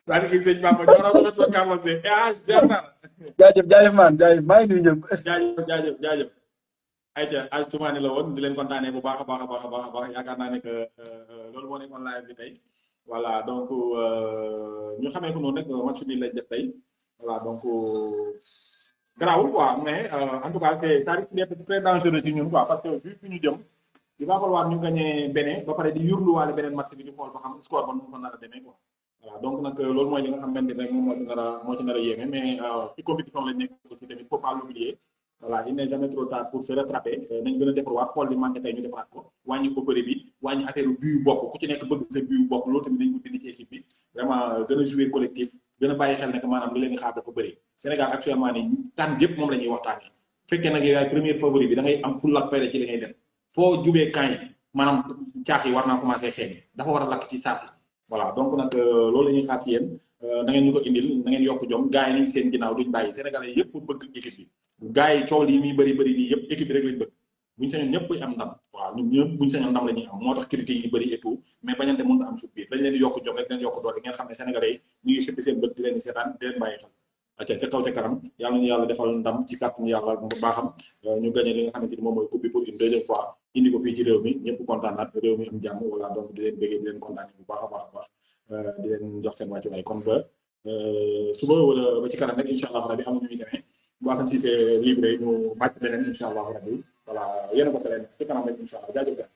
daanaka sëñ Bamba ñoo ko Carlos de jaajëf man jaajëf maa ngi nuyu ñëpp jaajëf ayca Toumani la woon di leen kontaanee bu baax a baax yaakaar naa ne que loolu moo nekkoon live bi tey voilà donc ñu xamee ko noonu rek match bi lañ def tey voilà donc garaawul quoi mais en tout cas c'est ça risque d'être très dangereux ci ñun quoi parce que vu fi ñu jëm il va falloir ñu gagner Bénin ba pare di yurluwaale beneen match bi ñu xool ba xam score ban mu fa nar a demee quoi voilà donc nag loolu mooy li nga xamante ne moom moo ci nar a yéeme mais ci compétition lañ nekk aussi tamit faut pas l'oublier voilà il n'est jamais trop tard pour se rattraper nañ gën a defarwaat xool li manqué tey ñu defaraat ko wàññi euphorie bi wàññi affaire bii bopp ku ci nekk bëgg sa bii bopp loolu tamit dañ ko dindi ci équipe bi vraiment gën a jouer collectif gën a bàyyi xel ne que maanaam li leen di xaar dafa bëri Sénégal actuellement nii tànn yëpp moom la ñuy waxtaanee fekkee nag yaay premier favori bi da ngay am fulla ak fayda ci li ngay def foo jubee kaay maanaam caax yi war naa commencé xeeñ dafa war a lakk ci saasi voilà donc nag loolu la ñuy xaar ci yéen da ngeen ñu ko indil da ngeen yokk jom gars yi ñu ngi seen ginnaaw duñ bàyyi Sénégalais yëpp bëgg équipe bi gars yi coow lii muy bëri nii yëpp équipe bi rek lañ bëgg buñu sañoon ñëpp am ndam waaw ñun ñëpp buñu sañoon ndam la ñuy am moo tax critiques yi bëri et tout mais bañante mën na am suuf biir dañ leen di yokk jom rek leen yokk doole ngeen xam ne Sénégalais yi ñu ngi xëppi seen bët di leen di seetaan di leen bàyyi xel acca ca kaw ca kanam yàlla ñu yàlla defal ndam ci kàttanu yàlla baaxam ñu gagné li nga xamante ni moom mooy coupe bi pour une deuxième fois indi ko fii ci réew mi ñëpp kontaan naat réew mi am jàmm voilà donc di leen bëggee di leen kontaan bu baax a baax di leen jox seen wàccuwaay kon ba suba wala ba ci kanam rek incha allah rabi am ñuy demee bu Assane Cissé libre ñu bàcc beneen incha allah rabi voilà yéen a ko tere ci kanam rek incha allah jaajëf